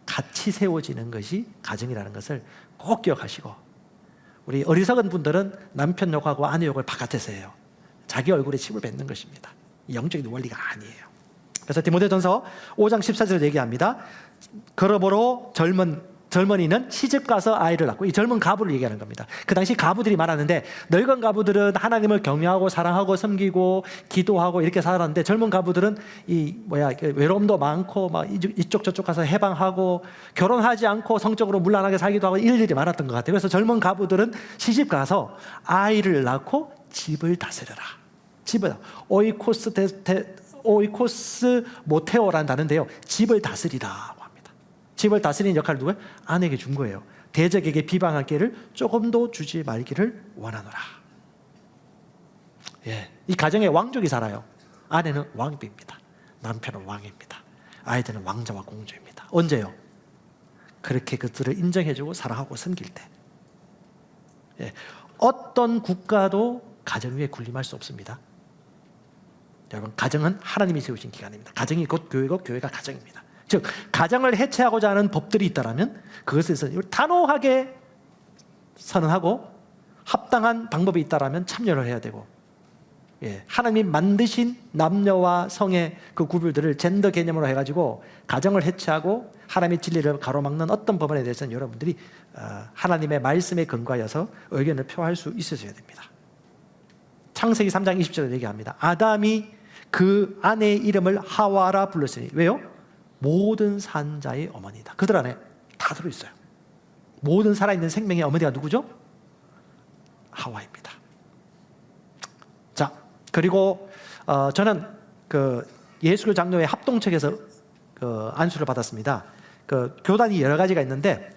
같이 세워지는 것이 가정이라는 것을 꼭 기억하시고, 우리 어리석은 분들은 남편 욕하고 아내 욕을 바깥에서 해요. 자기 얼굴에 침을 뱉는 것입니다. 영적인 원리가 아니에요. 그래서 디모데전서 5장 14절에 얘기합니다. 그러므로 젊은이는 시집가서 아이를 낳고, 이 젊은 가부를 얘기하는 겁니다. 그 당시 가부들이 많았는데, 늙은 가부들은 하나님을 경외하고 사랑하고 섬기고 기도하고 이렇게 살았는데, 젊은 가부들은 외로움도 많고 막 이쪽 저쪽 가서 해방하고 결혼하지 않고 성적으로 문란하게 살기도 하고 일들이 많았던 것 같아요. 그래서 젊은 가부들은 시집가서 아이를 낳고 집을 다스려라. 집을 오이코스 모테오라는 단어인데요, 집을 다스리라고 합니다. 집을 다스리는 역할을 누가? 아내에게 준 거예요. 대적에게 비방할 기회를 조금도 주지 말기를 원하노라. 이 가정에 왕족이 살아요. 아내는 왕비입니다. 남편은 왕입니다. 아이들은 왕자와 공주입니다. 언제요? 그렇게 그들을 인정해주고 사랑하고 섬길 때. 어떤 국가도 가정 위에 군림할 수 없습니다. 여러분, 가정은 하나님이 세우신 기관입니다. 가정이 곧 교회고 교회가 가정입니다. 즉, 가정을 해체하고자 하는 법들이 있다면 그것에서 단호하게 선언하고 합당한 방법이 있다면 참여를 해야 되고, 하나님이 만드신 남녀와 성의 그 구별들을 젠더 개념으로 해가지고 가정을 해체하고 하나님의 진리를 가로막는 어떤 법안에 대해서는 여러분들이 하나님의 말씀에 근거하여서 의견을 표할 수 있으셔야 됩니다. 창세기 3장 20절에 얘기합니다. 아담이 그 아내의 이름을 하와라 불렀으니, 왜요? 모든 산자의 어머니다. 그들 안에 다 들어있어요. 모든 살아있는 생명의 어머니가 누구죠? 하와입니다. 자, 그리고 저는 그 예수교 장로회 합동측에서 그 안수를 받았습니다. 그 교단이 여러 가지가 있는데,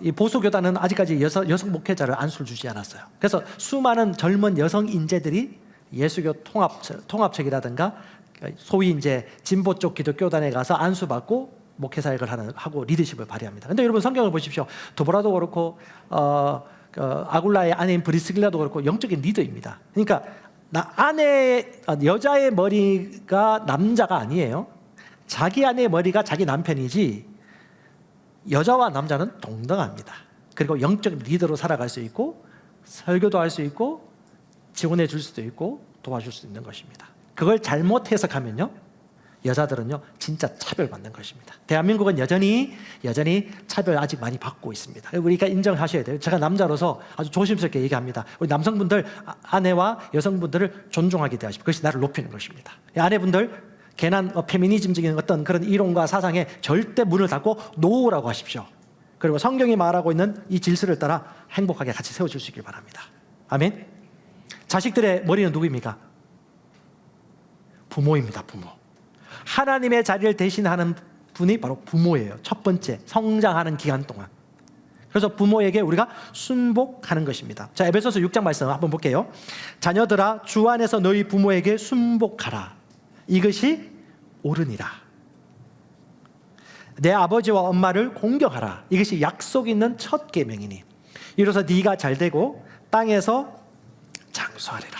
이 보수 교단은 아직까지 여성 목회자를 안수를 주지 않았어요. 그래서 수많은 젊은 여성 인재들이 예수교 통합책이라든가 소위 이제 진보 쪽 기독교단에 가서 안수받고 목회 사역을 하고 리더십을 발휘합니다. 근데 여러분, 성경을 보십시오. 도보라도 그렇고 아굴라의 아내인 브리스길라도 그렇고 영적인 리더입니다. 그러니까 여자의 머리가 남자가 아니에요. 자기 아내의 머리가 자기 남편이지, 여자와 남자는 동등합니다. 그리고 영적 리더로 살아갈 수 있고 설교도 할 수 있고 지원해 줄 수도 있고 도와줄 수 있는 것입니다. 그걸 잘못 해석하면요, 여자들은요 진짜 차별받는 것입니다. 대한민국은 여전히 차별 아직 많이 받고 있습니다. 우리가 인정하셔야 돼요. 제가 남자로서 아주 조심스럽게 얘기합니다. 우리 남성분들, 아내와 여성분들을 존중하게 대하십시오. 그것이 나를 높이는 것입니다. 아내분들, 괜한 페미니즘적인 어떤 그런 이론과 사상에 절대 문을 닫고 노우라고 하십시오. 그리고 성경이 말하고 있는 이 질서를 따라 행복하게 같이 세워줄 수 있길 바랍니다. 아멘. 자식들의 머리는 누구입니까? 부모입니다. 부모. 하나님의 자리를 대신하는 분이 바로 부모예요. 첫 번째, 성장하는 기간 동안. 그래서 부모에게 우리가 순복하는 것입니다. 자, 에베소서 6장 말씀 한번 볼게요. 자녀들아, 주 안에서 너희 부모에게 순복하라. 이것이 옳으니라. 내 아버지와 엄마를 공경하라. 이것이 약속 있는 첫 계명이니 이로써 네가 잘되고 땅에서 장수하리라.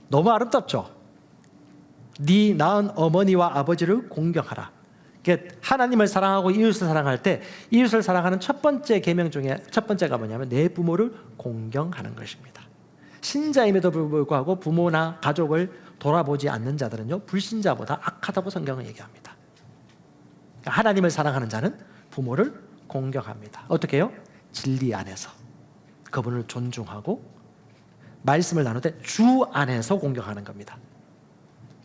너무 아름답죠? 네 낳은 어머니와 아버지를 공경하라. 하나님을 사랑하고 이웃을 사랑할 때 이웃을 사랑하는 첫 번째 계명 중에 첫 번째가 뭐냐면 내 부모를 공경하는 것입니다. 신자임에도 불구하고 부모나 가족을 돌아보지 않는 자들은요 불신자보다 악하다고 성경은 얘기합니다. 하나님을 사랑하는 자는 부모를 공경합니다. 어떻게 해요? 진리 안에서 그분을 존중하고 말씀을 나눌 때 주 안에서 공경하는 겁니다.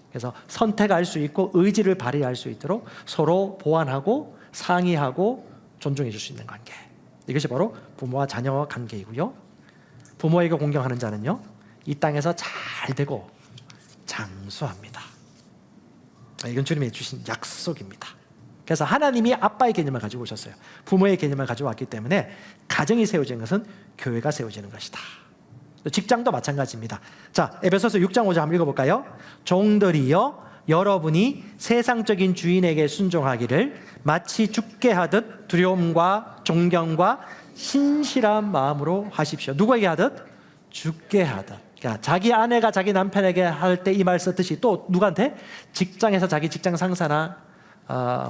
그래서 선택할 수 있고 의지를 발휘할 수 있도록 서로 보완하고 상의하고 존중해 줄 수 있는 관계. 이것이 바로 부모와 자녀 관계이고요. 부모에게 공경하는 자는요, 이 땅에서 잘 되고 장수합니다. 이건 주님이 주신 약속입니다. 그래서 하나님이 아빠의 개념을 가지고 오셨어요. 부모의 개념을 가지고 왔기 때문에 가정이 세워지는 것은 교회가 세워지는 것이다. 직장도 마찬가지입니다. 자, 에베소서 6장 5절 한번 읽어볼까요? 종들이여 여러분이 세상적인 주인에게 순종하기를 마치 죽게 하듯 두려움과 존경과 신실한 마음으로 하십시오. 누구에게 하듯? 죽게 하듯. 그러니까 자기 아내가 자기 남편에게 할 때 이 말 썼듯이 또 누구한테? 직장에서 자기 직장 상사나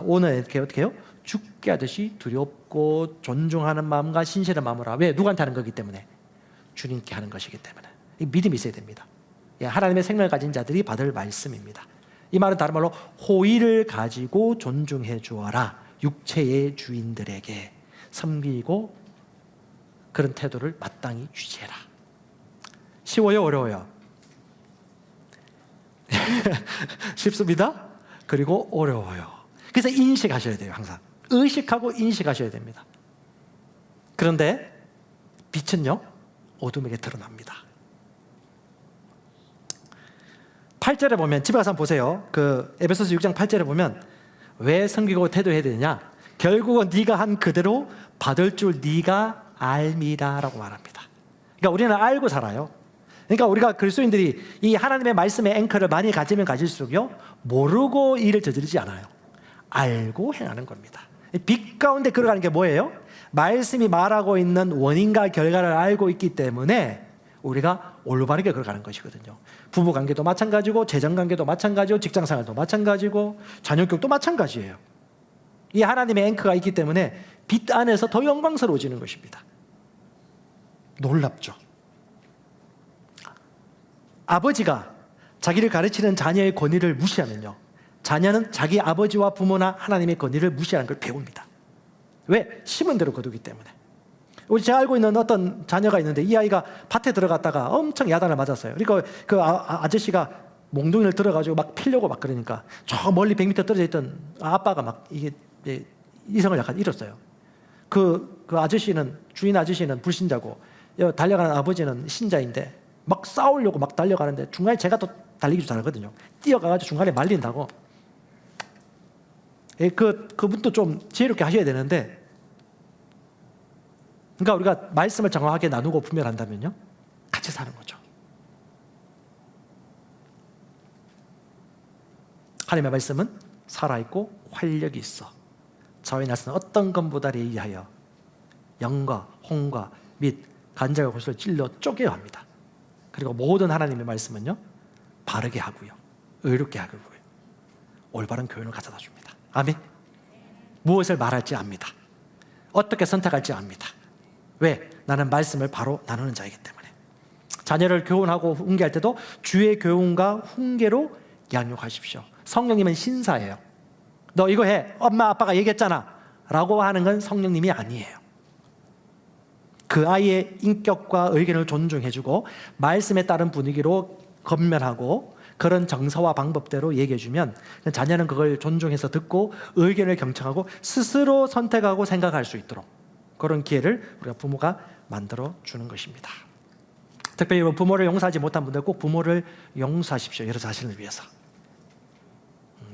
오너에게 어떻게 해요? 죽게 하듯이 두렵고 존중하는 마음과 신실한 마음으로. 왜? 누구한테 하는 거기 때문에? 주님께 하는 것이기 때문에. 믿음이 있어야 됩니다. 하나님의 생명을 가진 자들이 받을 말씀입니다. 이 말은 다른 말로 호의를 가지고 존중해 주어라. 육체의 주인들에게 섬기고 그런 태도를 마땅히 유지해라. 쉬워요? 어려워요? 쉽습니다. 그리고 어려워요. 그래서 인식하셔야 돼요. 항상 의식하고 인식하셔야 됩니다. 그런데 빛은요, 어둠에게 드러납니다. 8절에 보면, 집에 가서 한번 보세요. 그 에베소서 6장 8절에 보면 왜 섬기고 태도해야 되느냐? 결국은 네가 한 그대로 받을 줄 네가 알미라라고 말합니다. 그러니까 우리는 알고 살아요. 그러니까 우리가 그리스도인들이 이 하나님의 말씀의 앵커를 많이 가지면 가질수록요, 모르고 일을 저지르지 않아요. 알고 행하는 겁니다. 빛 가운데 걸어가는 게 뭐예요? 말씀이 말하고 있는 원인과 결과를 알고 있기 때문에 우리가 올바르게 걸어가는 것이거든요. 부부관계도 마찬가지고, 재정관계도 마찬가지고, 직장생활도 마찬가지고, 자녀교육도 마찬가지예요. 이 하나님의 앵커가 있기 때문에 빛 안에서 더 영광스러워지는 것입니다. 놀랍죠? 아버지가 자기를 가르치는 자녀의 권위를 무시하면요, 자녀는 자기 아버지와 부모나 하나님의 권위를 무시하는 걸 배웁니다. 왜? 심은 대로 거두기 때문에. 우리 제가 알고 있는 어떤 자녀가 있는데 이 아이가 밭에 들어갔다가 엄청 야단을 맞았어요. 그러니까 그 아저씨가 몽둥이를 들어가지고 막 피려고 막 그러니까 저 멀리 100m 떨어져 있던 아빠가 막 이게 이성을 약간 잃었어요. 그 아저씨는, 주인 아저씨는 불신자고 달려가는 아버지는 신자인데 막 싸우려고 막 달려가는데 중간에 제가 또 달리기 잘하거든요. 뛰어가가지고 중간에 말린다고. 그분도 좀 지혜롭게 하셔야 되는데, 그러니까 우리가 말씀을 정확하게 나누고 분별한다면요, 같이 사는 거죠. 하나님의 말씀은 살아있고 활력이 있어 저희 나서는 어떤 것보다를 이해하여 영과 홍과 및 간장과 고수를 찔러 쪼개야 합니다. 그리고 모든 하나님의 말씀은요, 바르게 하고요, 의롭게 하고요, 올바른 교훈을 가져다 줍니다. 아멘. 무엇을 말할지 압니다. 어떻게 선택할지 압니다. 왜? 나는 말씀을 바로 나누는 자이기 때문에. 자녀를 교훈하고 훈계할 때도 주의 교훈과 훈계로 양육하십시오. 성령님은 신사예요. 너 이거 해, 엄마 아빠가 얘기했잖아 라고 하는 건 성령님이 아니에요. 그 아이의 인격과 의견을 존중해주고 말씀에 따른 분위기로 건면하고 그런 정서와 방법대로 얘기해주면 자녀는 그걸 존중해서 듣고 의견을 경청하고 스스로 선택하고 생각할 수 있도록 그런 기회를 우리가 부모가 만들어 주는 것입니다. 특별히 부모를 용서하지 못한 분들 꼭 부모를 용서하십시오. 여러 자신을 위해서.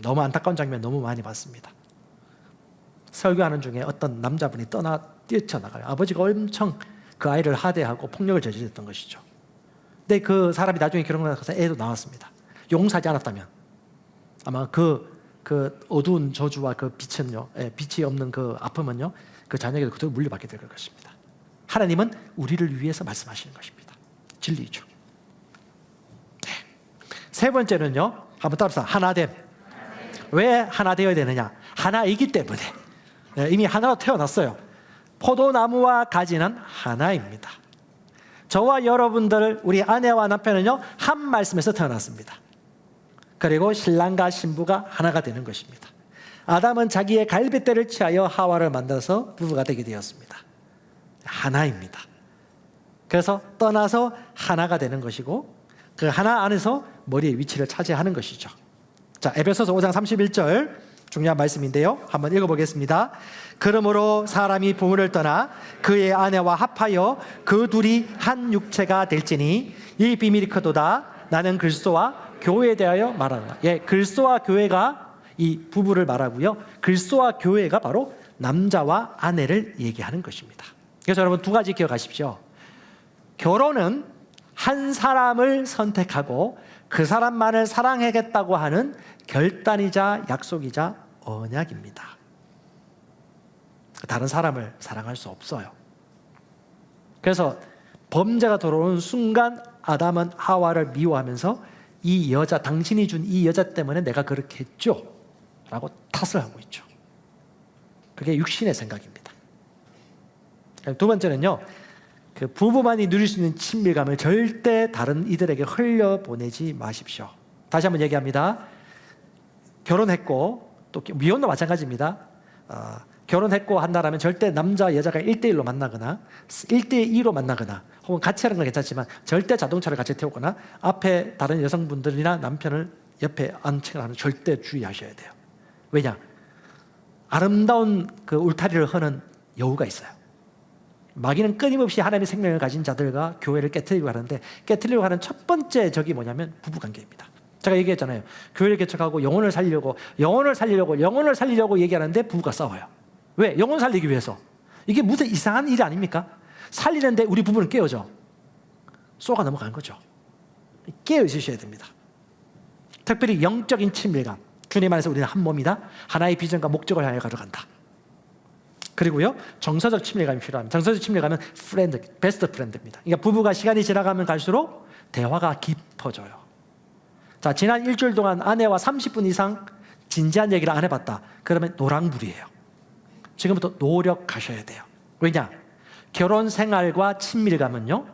너무 안타까운 장면 너무 많이 봤습니다. 설교하는 중에 어떤 남자분이 뛰쳐나가요. 아버지가 엄청 그 아이를 하대하고 폭력을 저질렀던 것이죠. 근데 그 사람이 나중에 결혼을 해서 애도 나왔습니다. 용서하지 않았다면 아마 그 어두운 저주와 그 빛은요, 빛이 없는 그 아픔은요, 그 자녀에게 그대로 물려받게 될 것입니다. 하나님은 우리를 위해서 말씀하시는 것입니다. 진리죠. 네. 세 번째는요, 한번 따라서 하나됨. 왜 하나 되어야 되느냐? 하나이기 때문에. 이미 하나로 태어났어요. 포도나무와 가지는 하나입니다. 저와 여러분들, 우리 아내와 남편은요, 한 말씀에서 태어났습니다. 그리고 신랑과 신부가 하나가 되는 것입니다. 아담은 자기의 갈빗대를 취하여 하와를 만들어서 부부가 되게 되었습니다. 하나입니다. 그래서 떠나서 하나가 되는 것이고 그 하나 안에서 머리의 위치를 차지하는 것이죠. 자, 에베소서 5장 31절 중요한 말씀인데요. 한번 읽어보겠습니다. 그러므로 사람이 부모를 떠나 그의 아내와 합하여 그 둘이 한 육체가 될지니 이 비밀이 크도다. 나는 그리스도와 교회에 대하여 말하노라. 예, 그리스도와 교회가 이 부부를 말하고요. 그리스도와 교회가 바로 남자와 아내를 얘기하는 것입니다. 그래서 여러분 두 가지 기억하십시오. 결혼은 한 사람을 선택하고 그 사람만을 사랑하겠다고 하는 결단이자 약속이자 언약입니다. 다른 사람을 사랑할 수 없어요. 그래서 범죄가 들어오는 순간 아담은 하와를 미워하면서 이 여자, 당신이 준 이 여자 때문에 내가 그렇게 했죠 라고 탓을 하고 있죠. 그게 육신의 생각입니다. 두 번째는요, 그 부부만이 누릴 수 있는 친밀감을 절대 다른 이들에게 흘려보내지 마십시오. 다시 한번 얘기합니다. 결혼했고 또 미혼도 마찬가지입니다. 결혼했고 한다라면 절대 남자 여자가 1대1로 만나거나 1대2로 만나거나 혹은 같이 하는 건 괜찮지만 절대 자동차를 같이 태우거나 앞에 다른 여성분들이나 남편을 옆에 앉히거나 절대 주의하셔야 돼요. 왜냐? 아름다운 그 울타리를 허는 여우가 있어요. 마귀는 끊임없이 하나님의 생명을 가진 자들과 교회를 깨트리려고 하는데, 깨트리려고 하는 첫 번째 적이 뭐냐면 부부관계입니다. 제가 얘기했잖아요. 교회를 개척하고 영혼을 살리려고 얘기하는데 부부가 싸워요. 왜? 영혼 살리기 위해서. 이게 무슨 이상한 일이 아닙니까? 살리는데 우리 부부는 깨어져. 쏘가 넘어가는 거죠. 깨어 있으셔야 됩니다. 특별히 영적인 친밀감. 주님 안에서 우리는 한 몸이다. 하나의 비전과 목적을 향해 가져간다. 그리고요, 정서적 친밀감이 필요합니다. 정서적 친밀감은 프렌드, 베스트 프렌드입니다. 그러니까 부부가 시간이 지나가면 갈수록 대화가 깊어져요. 자, 지난 일주일 동안 아내와 30분 이상 진지한 얘기를 안 해봤다. 그러면 노랑불이에요. 지금부터 노력하셔야 돼요. 왜냐? 결혼 생활과 친밀감은요,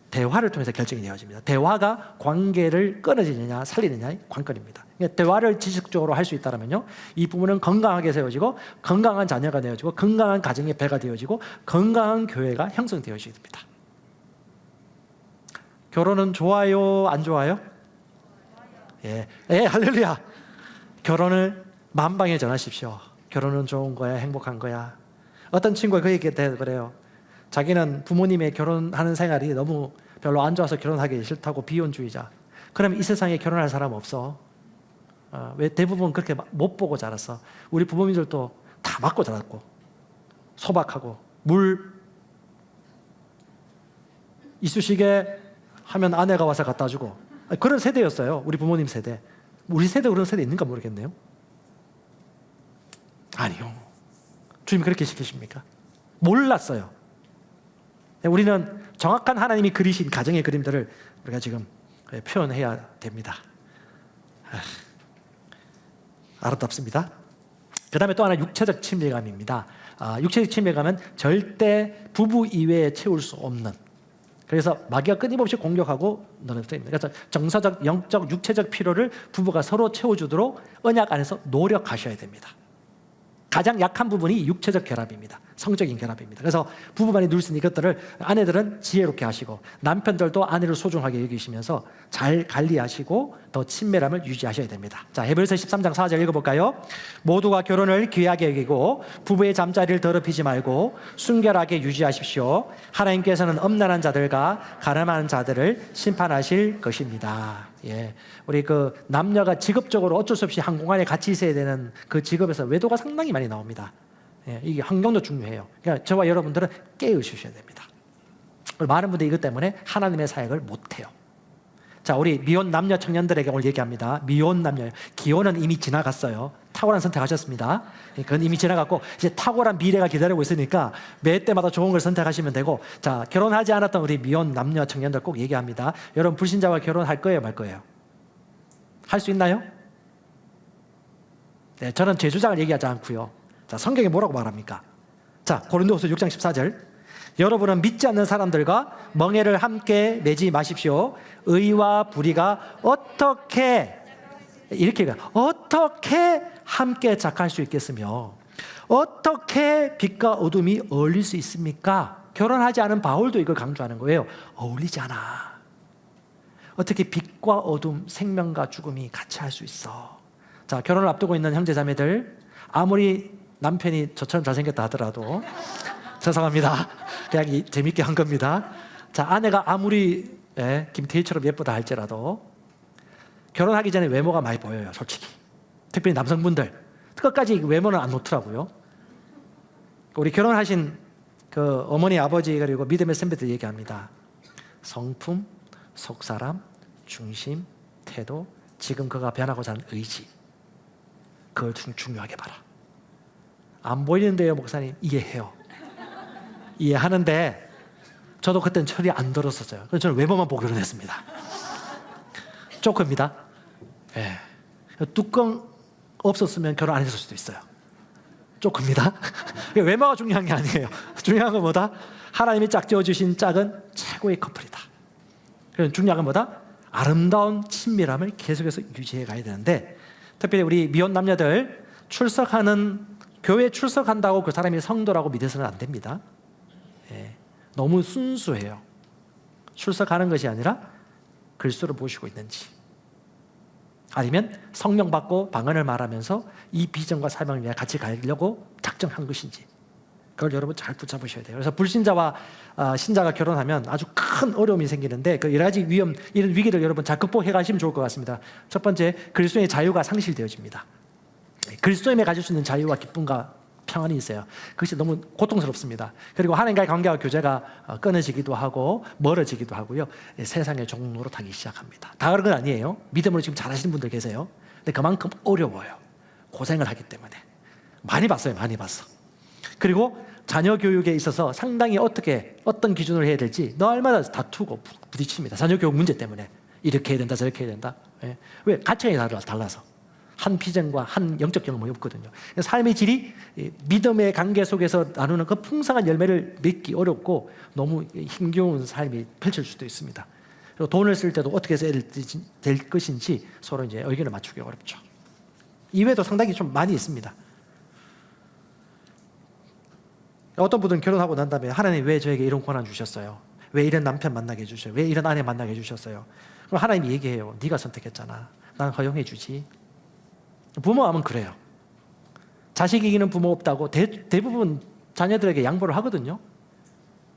대화를 통해서 결정이 되어집니다. 대화가 관계를 끊어지느냐 살리느냐의 관건입니다. 그러니까 대화를 지속적으로 할 수 있다면요, 이 부부는 건강하게 세워지고 건강한 자녀가 되어지고 건강한 가정의 배가 되어지고 건강한 교회가 형성되어지게 됩니다. 결혼은 좋아요, 안 좋아요? 예, 할렐루야. 결혼을 만방에 전하십시오. 결혼은 좋은 거야, 행복한 거야. 어떤 친구가 그 얘기 때 그래요. 자기는 부모님의 결혼하는 생활이 너무 별로 안 좋아서 결혼하기 싫다고, 비혼주의자. 그러면 이 세상에 결혼할 사람 없어. 왜 대부분 그렇게 못 보고 자랐어? 우리 부모님들도 다 맞고 자랐고, 소박하고, 물 이쑤시개 하면 아내가 와서 갖다 주고, 그런 세대였어요. 우리 부모님 세대. 우리 세대 그런 세대 있는가 모르겠네요. 아니요. 주님 그렇게 시키십니까? 몰랐어요. 우리는 정확한 하나님이 그리신 가정의 그림들을 우리가 지금 표현해야 됩니다. 아름답습니다. 그 다음에 또 하나 육체적 친밀감입니다. 육체적 친밀감은 절대 부부 이외에 채울 수 없는, 그래서 마귀가 끊임없이 공격하고 너는 그래서 정서적, 영적, 육체적 필요를 부부가 서로 채워주도록 언약 안에서 노력하셔야 됩니다. 가장 약한 부분이 육체적 결합입니다. 성적인 결합입니다. 그래서 부부간에 누릴 수 있는 이것들을 아내들은 지혜롭게 하시고 남편들도 아내를 소중하게 여기시면서 잘 관리하시고 더 친밀함을 유지하셔야 됩니다. 자, 히브리서 13장 4절 읽어볼까요? 모두가 결혼을 귀하게 여기고 부부의 잠자리를 더럽히지 말고 순결하게 유지하십시오. 하나님께서는 엄난한 자들과 가늠한 자들을 심판하실 것입니다. 예, 우리 그 남녀가 직업적으로 어쩔 수 없이 한 공간에 같이 있어야 되는 그 직업에서 외도가 상당히 많이 나옵니다. 예, 이게 환경도 중요해요. 그러니까 저와 여러분들은 깨우치셔야 됩니다. 많은 분들이 이것 때문에 하나님의 사역을 못해요. 자, 우리 미혼 남녀 청년들에게 오늘 얘기합니다. 미혼 남녀, 기혼은 이미 지나갔어요. 탁월한 선택하셨습니다. 그건 이미 지나갔고 이제 탁월한 미래가 기다리고 있으니까 매 때마다 좋은 걸 선택하시면 되고, 자, 결혼하지 않았던 우리 미혼 남녀 청년들 꼭 얘기합니다. 여러분 불신자와 결혼할 거예요, 말 거예요? 할 수 있나요? 네, 저는 제 주장을 얘기하지 않고요. 자, 성경이 뭐라고 말합니까? 자, 고린도후서 6장 14절. 여러분은 믿지 않는 사람들과 멍에를 함께 매지 마십시오. 의와 불의가 어떻게 함께 작할 수 있겠으며 어떻게 빛과 어둠이 어울릴 수 있습니까? 결혼하지 않은 바울도 이걸 강조하는 거예요. 어울리지 않아. 어떻게 빛과 어둠, 생명과 죽음이 같이 할 수 있어. 자, 결혼을 앞두고 있는 형제 자매들, 아무리 남편이 저처럼 잘생겼다 하더라도 죄송합니다. 그냥 재밌게 한 겁니다. 자, 아내가 아무리 김태희처럼 예쁘다 할지라도 결혼하기 전에 외모가 많이 보여요, 솔직히. 특별히 남성분들 끝까지 외모는 안 놓더라고요. 우리 결혼하신 그 어머니, 아버지 그리고 믿음의 선배들 얘기합니다. 성품, 속사람, 중심, 태도, 지금 그가 변하고자 하는 의지, 그걸 중요하게 봐라. 안 보이는데요, 목사님. 이해해요. 이해하는데 저도 그때는 철이 안 들었었어요. 그래서 저는 외모만 보고 결혼했습니다. 조금입니다. 예. 뚜껑 없었으면 결혼 안 했을 수도 있어요. 조금입니다. 외모가 중요한 게 아니에요. 중요한 건 뭐다? 하나님이 짝지어 주신 짝은 최고의 커플이다. 그래서 중요한 건 뭐다? 아름다운 친밀함을 계속해서 유지해 가야 되는데, 특별히 우리 미혼 남녀들 교회 출석한다고 그 사람이 성도라고 믿어서는 안 됩니다. 예. 너무 순수해요. 출석하는 것이 아니라 글수를 보시고 있는지, 아니면 성령 받고 방언을 말하면서 이 비전과 사명을 위해 같이 가려고 작정한 것인지, 그걸 여러분 잘 붙잡으셔야 돼요. 그래서 불신자와 신자가 결혼하면 아주 큰 어려움이 생기는데, 그 여러 가지 이런 위기를 여러분 잘 극복해 가시면 좋을 것 같습니다. 첫 번째, 그리스도의 자유가 상실되어집니다. 그리스도임에 가질 수 있는 자유와 기쁨과 평안이 있어요. 그것이 너무 고통스럽습니다. 그리고 하나님과의 관계와 교제가 끊어지기도 하고 멀어지기도 하고요. 세상의 종로로 타기 시작합니다. 다 그런 건 아니에요. 믿음으로 지금 잘하시는 분들 계세요. 근데 그만큼 어려워요. 고생을 하기 때문에. 많이 봤어요. 많이 봤어. 그리고 자녀 교육에 있어서 상당히 어떤 기준으로 해야 될지 날마다 다투고 부딪힙니다. 자녀 교육 문제 때문에. 이렇게 해야 된다, 저렇게 해야 된다. 왜? 가치관이 달라서. 한 비전과 한 영적 경험이 없거든요. 삶의 질이 믿음의 관계 속에서 나누는 그 풍성한 열매를 맺기 어렵고 너무 힘겨운 삶이 펼칠 수도 있습니다. 그리고 돈을 쓸 때도 어떻게 써야 될 것인지 서로 이제 의견을 맞추기 어렵죠. 이외에도 상당히 좀 많이 있습니다. 어떤 분들은 결혼하고 난 다음에 하나님 왜 저에게 이런 권한 주셨어요? 왜 이런 남편 만나게 해주셔요? 왜 이런 아내 만나게 해주셨어요? 그럼 하나님이 얘기해요. 네가 선택했잖아. 난 허용해 주지. 부모하면 그래요. 자식 이기는 부모 없다고 대부분 자녀들에게 양보를 하거든요.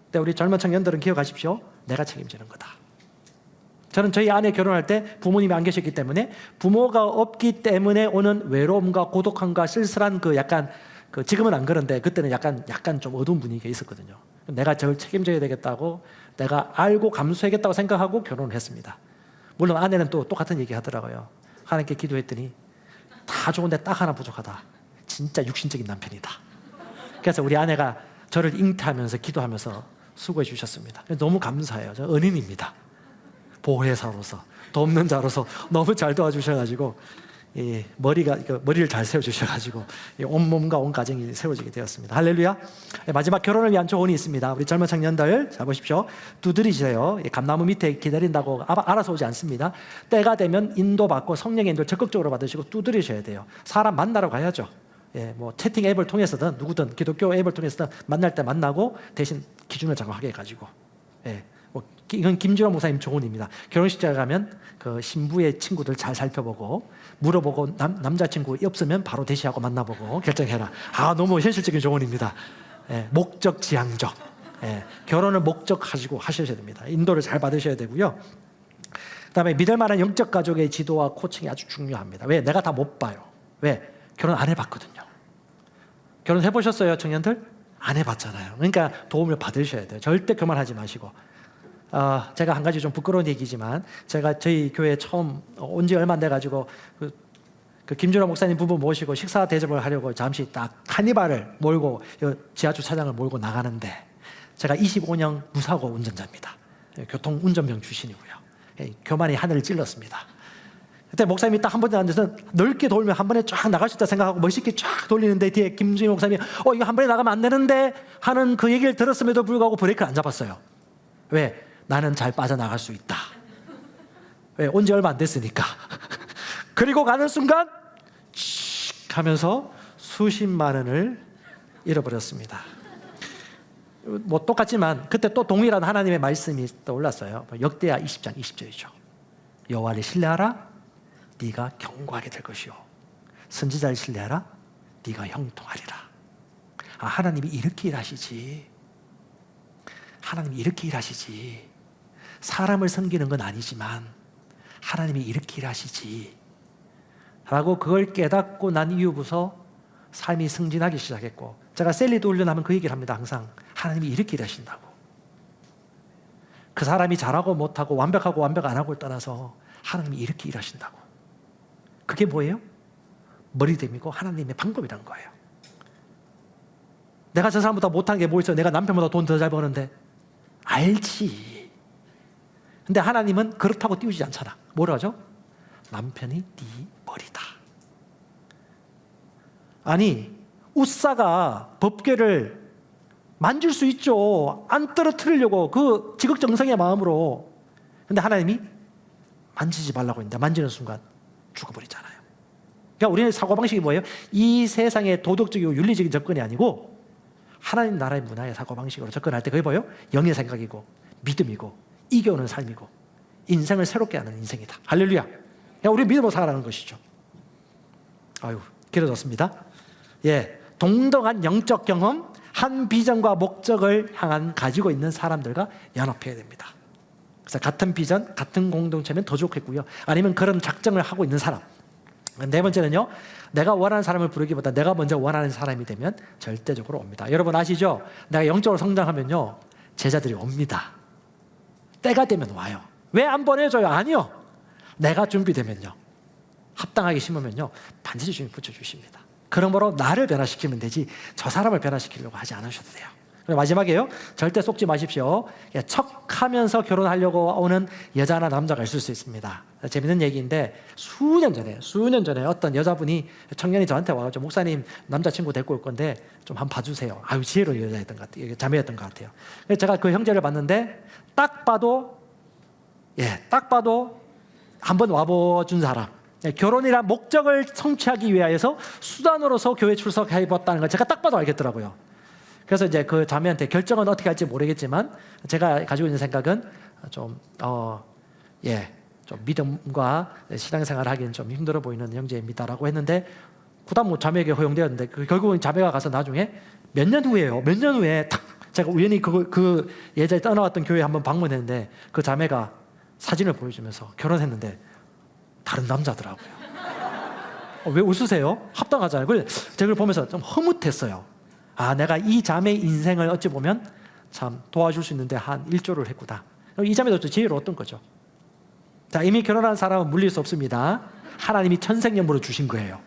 근데 우리 젊은 청년들은 기억하십시오. 내가 책임지는 거다. 저는 저희 아내 결혼할 때 부모님이 안 계셨기 때문에, 부모가 없기 때문에 오는 외로움과 고독함과 쓸쓸한 지금은 안 그런데 그때는 약간 좀 어두운 분위기가 있었거든요. 내가 저를 책임져야 되겠다고, 내가 알고 감수하겠다고 생각하고 결혼을 했습니다. 물론 아내는 또 똑같은 얘기 하더라고요. 하나님께 기도했더니 다 좋은데 딱 하나 부족하다. 진짜 육신적인 남편이다. 그래서 우리 아내가 저를 잉태하면서 기도하면서 수고해 주셨습니다. 너무 감사해요. 저 은인입니다. 보혜사로서, 돕는 자로서 너무 잘 도와주셔가지고 머리를 잘 세워주셔가지고 온몸과 온 가정이 세워지게 되었습니다. 할렐루야. 마지막 결혼을 위한 조언이 있습니다. 우리 젊은 청년들 잘 보십시오. 두드리세요. 감나무 밑에 기다린다고 알아서 오지 않습니다. 때가 되면 인도받고 성령의 인도를 적극적으로 받으시고 두드리셔야 돼요. 사람 만나러 가야죠. 채팅 앱을 통해서든 누구든 기독교 앱을 통해서든 만날 때 만나고 대신 기준을 정하게 해가지고, 이건 김주환 목사님 조언입니다. 결혼식장에 가면 그 신부의 친구들 잘 살펴보고 물어보고 남자친구 없으면 바로 대시하고 만나보고 결정해라. 너무 현실적인 조언입니다. 목적 지향적. 결혼을 목적 가지고 하셔야 됩니다. 인도를 잘 받으셔야 되고요. 그다음에 믿을 만한 영적 가족의 지도와 코칭이 아주 중요합니다. 왜? 내가 다 못 봐요. 왜? 결혼 안 해봤거든요. 결혼 해보셨어요, 청년들? 안 해봤잖아요. 그러니까 도움을 받으셔야 돼요. 절대 그만하지 마시고. 제가 한 가지 좀 부끄러운 얘기지만, 제가 저희 교회 처음 온 지 얼마 안 돼가지고 그 김준호 목사님 부부 모시고 식사 대접을 하려고 잠시 딱 카니발을 몰고 지하주차장을 몰고 나가는데, 제가 25년 무사고 운전자입니다. 교통 운전병 출신이고요. 교만이 하늘을 찔렀습니다. 그때 목사님이 딱 한 번에 앉아서 넓게 돌면 한 번에 쫙 나갈 수 있다 생각하고 멋있게 쫙 돌리는데, 뒤에 김준호 목사님이 이거 한 번에 나가면 안 되는데 하는 그 얘기를 들었음에도 불구하고 브레이크를 안 잡았어요. 왜? 나는 잘 빠져나갈 수 있다. 왜? 온 지 얼마 안 됐으니까. 그리고 가는 순간 씩 하면서 수십만 원을 잃어버렸습니다. 뭐 똑같지만 그때 또 동일한 하나님의 말씀이 떠올랐어요. 역대하 20장 20절이죠. 여호와를 신뢰하라, 네가 견고하게 될 것이요. 선지자를 신뢰하라, 네가 형통하리라. 하나님이 이렇게 일하시지. 하나님이 이렇게 일하시지. 사람을 섬기는 건 아니지만 하나님이 이렇게 일하시지 라고 그걸 깨닫고 난 이후부터 삶이 승진하기 시작했고, 제가 셀리도 훈련하면 그 얘기를 합니다. 항상 하나님이 이렇게 일하신다고. 그 사람이 잘하고 못하고 완벽하고 완벽 안 하고를 떠나서 하나님이 이렇게 일하신다고. 그게 뭐예요? 머리됨이고 하나님의 방법이라는 거예요. 내가 저 사람보다 못한 게 뭐 있어? 내가 남편보다 돈 더 잘 버는데. 알지. 근데 하나님은 그렇다고 띄우지 않잖아. 뭐라 하죠? 남편이 네 머리다. 아니, 웃사가 법궤를 만질 수 있죠. 안 떨어뜨리려고 그 지극정성의 마음으로. 근데 하나님이 만지지 말라고 했는데 만지는 순간 죽어버리잖아요. 그러니까 우리는 사고방식이 뭐예요? 이 세상의 도덕적이고 윤리적인 접근이 아니고 하나님 나라의 문화의 사고방식으로 접근할 때 그게 뭐예요? 영의 생각이고 믿음이고 이겨오는 삶이고 인생을 새롭게 하는 인생이다. 할렐루야. 그러니까 우리 믿음으로 살아가는 것이죠. 아유, 길어졌습니다. 예, 동등한 영적 경험, 한 비전과 목적을 향한 가지고 있는 사람들과 연합해야 됩니다. 그래서 같은 비전, 같은 공동체면 더 좋겠고요. 아니면 그런 작정을 하고 있는 사람. 네 번째는요, 내가 원하는 사람을 부르기보다 내가 먼저 원하는 사람이 되면 절대적으로 옵니다. 여러분 아시죠? 내가 영적으로 성장하면요, 제자들이 옵니다. 때가 되면 와요. 왜 안 보내줘요? 아니요. 내가 준비되면요, 합당하게 심으면요, 반드시 주님 붙여주십니다. 그러므로 나를 변화시키면 되지 저 사람을 변화시키려고 하지 않으셔도 돼요. 그리고 마지막이에요. 절대 속지 마십시오. 척하면서 결혼하려고 오는 여자나 남자가 있을 수 있습니다. 재밌는 얘기인데 수년 전에 어떤 여자분이 청년이 저한테 와가지고 목사님 남자친구 데리고 올 건데 좀 한번 봐주세요. 아유, 지혜로운 여자였던 것 같아요. 자매였던 것 같아요. 그래서 제가 그 형제를 봤는데 딱 봐도 한번 와보준 사람. 결혼이란 목적을 성취하기 위하여서 수단으로서 교회 출석해봤다는 걸 제가 딱 봐도 알겠더라고요. 그래서 이제 그 자매한테 결정은 어떻게 할지 모르겠지만 제가 가지고 있는 생각은 좀 믿음과 신앙생활을 하기는 좀 힘들어 보이는 형제입니다라고 했는데 그다음 뭐 자매에게 허용되었는데 결국은 자매가 가서 나중에 몇 년 후에 탁 제가 우연히 그 예전에 떠나왔던 교회에 한번 방문했는데 그 자매가 사진을 보여주면서 결혼했는데 다른 남자더라고요. 왜 웃으세요? 합당하잖아요. 그래서 제가 보면서 좀 흐뭇했어요. 내가 이 자매의 인생을 어찌 보면 참 도와줄 수 있는데 한 일조를 했구나. 이 자매도 지혜로웠던 거죠. 자, 이미 결혼한 사람은 물릴 수 없습니다. 하나님이 천생연분으로 주신 거예요.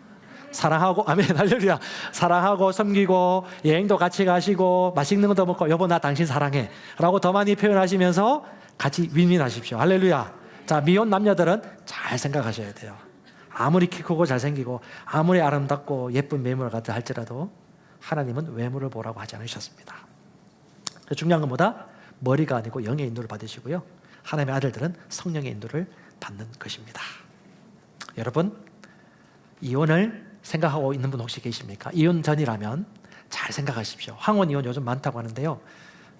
사랑하고, 아멘, 할렐루야. 사랑하고 섬기고 여행도 같이 가시고 맛있는 것도 먹고 여보 나 당신 사랑해 라고 더 많이 표현하시면서 같이 윈윈하십시오. 할렐루야. 자, 미혼 남녀들은 잘 생각하셔야 돼요. 아무리 키 크고 잘생기고 아무리 아름답고 예쁜 매물 같다 할지라도 하나님은 외모를 보라고 하지 않으셨습니다. 중요한 것보다 머리가 아니고 영의 인도를 받으시고요, 하나님의 아들들은 성령의 인도를 받는 것입니다. 여러분, 이혼을 생각하고 있는 분 혹시 계십니까? 이혼 전이라면 잘 생각하십시오. 황혼 이혼 요즘 많다고 하는데요,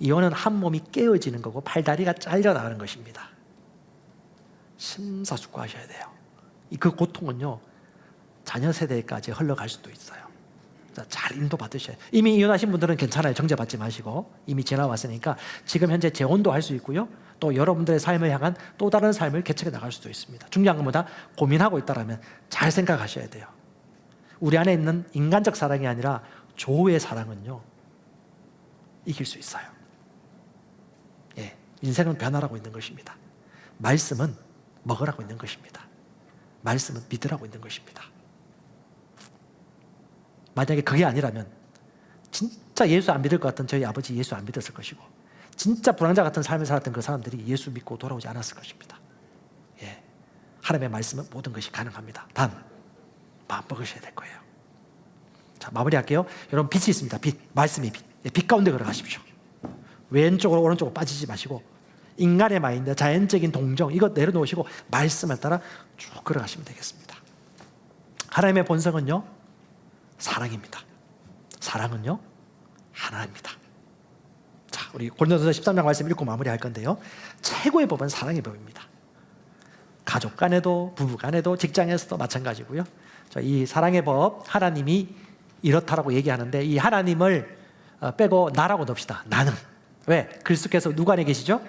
이혼은 한 몸이 깨어지는 거고 팔다리가 잘려나가는 것입니다. 심사숙고하셔야 돼요. 그 고통은요, 자녀 세대까지 흘러갈 수도 있어요. 잘 인도받으셔야 돼요. 이미 이혼하신 분들은 괜찮아요. 정죄받지 마시고 이미 지나왔으니까 지금 현재 재혼도 할 수 있고요, 또 여러분들의 삶을 향한 또 다른 삶을 개척해 나갈 수도 있습니다. 중요한 것보다 고민하고 있다면 잘 생각하셔야 돼요. 우리 안에 있는 인간적 사랑이 아니라 조의 사랑은요, 이길 수 있어요. 인생은 변화라고 있는 것입니다. 말씀은 먹으라고 있는 것입니다. 말씀은 믿으라고 있는 것입니다. 만약에 그게 아니라면 진짜 예수 안 믿을 것 같던 저희 아버지 예수 안 믿었을 것이고, 진짜 불황자 같은 삶을 살았던 그 사람들이 예수 믿고 돌아오지 않았을 것입니다. 하나님의 말씀은 모든 것이 가능합니다. 단 마음 먹으셔야 될 거예요. 자, 마무리할게요. 여러분, 빛이 있습니다. 빛, 말씀이 빛. 빛 가운데 걸어가십시오. 왼쪽으로 오른쪽으로 빠지지 마시고 인간의 마인드, 자연적인 동정 이것 내려놓으시고 말씀을 따라 쭉 걸어가시면 되겠습니다. 하나님의 본성은요, 사랑입니다. 사랑은요, 하나입니다. 우리 고린도전서 13장 말씀 읽고 마무리할 건데요. 최고의 법은 사랑의 법입니다. 가족 간에도 부부 간에도 직장에서도 마찬가지고요. 이 사랑의 법, 하나님이 이렇다라고 얘기하는데 이 하나님을 빼고 나라고 넣읍시다. 나는. 왜? 그리스도께서 누구 안에 계시죠?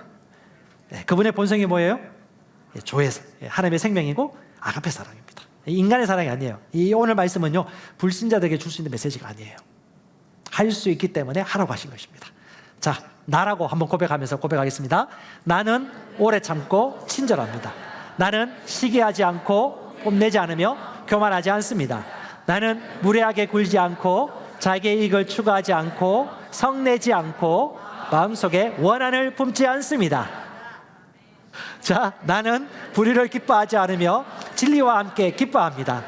그분의 본성이 뭐예요? 조에서 하나님의 생명이고 아가페 사랑입니다. 인간의 사랑이 아니에요. 이 오늘 말씀은요, 불신자들에게 줄 수 있는 메시지가 아니에요. 할 수 있기 때문에 하라고 하신 것입니다. 자, 나라고 한번 고백하면서 고백하겠습니다. 나는 오래 참고 친절합니다. 나는 시기하지 않고 뽐내지 않으며 교만하지 않습니다. 나는 무례하게 굴지 않고 자기의 이익을 추구하지 않고 성내지 않고 마음속에 원한을 품지 않습니다. 자, 나는 불의를 기뻐하지 않으며 진리와 함께 기뻐합니다.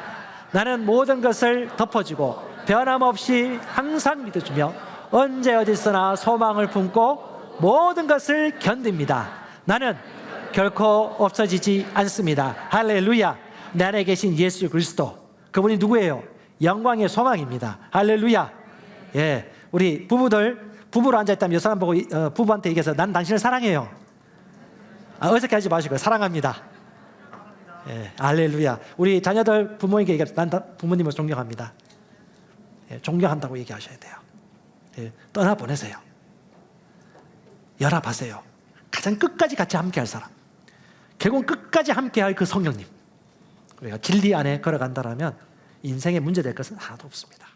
나는 모든 것을 덮어주고 변함없이 항상 믿어주며 언제 어디서나 소망을 품고 모든 것을 견딥니다. 나는 결코 없어지지 않습니다. 할렐루야. 내 안에 계신 예수 그리스도, 그분이 누구예요? 영광의 소망입니다. 할렐루야. 예, 우리 부부로 앉아있다면 여 사람 보고 부부한테 얘기해서 난 당신을 사랑해요. 어색해 하지 마시고 사랑합니다. 예, 할렐루야. 우리 자녀들 부모에게 얘기해서 난 부모님을 존경합니다. 예, 존경한다고 얘기하셔야 돼요. 예, 떠나보내세요. 연합하세요. 가장 끝까지 같이 함께할 사람, 결국 끝까지 함께할 그 성령님, 우리가 진리 안에 걸어간다면 인생에 문제될 것은 하나도 없습니다.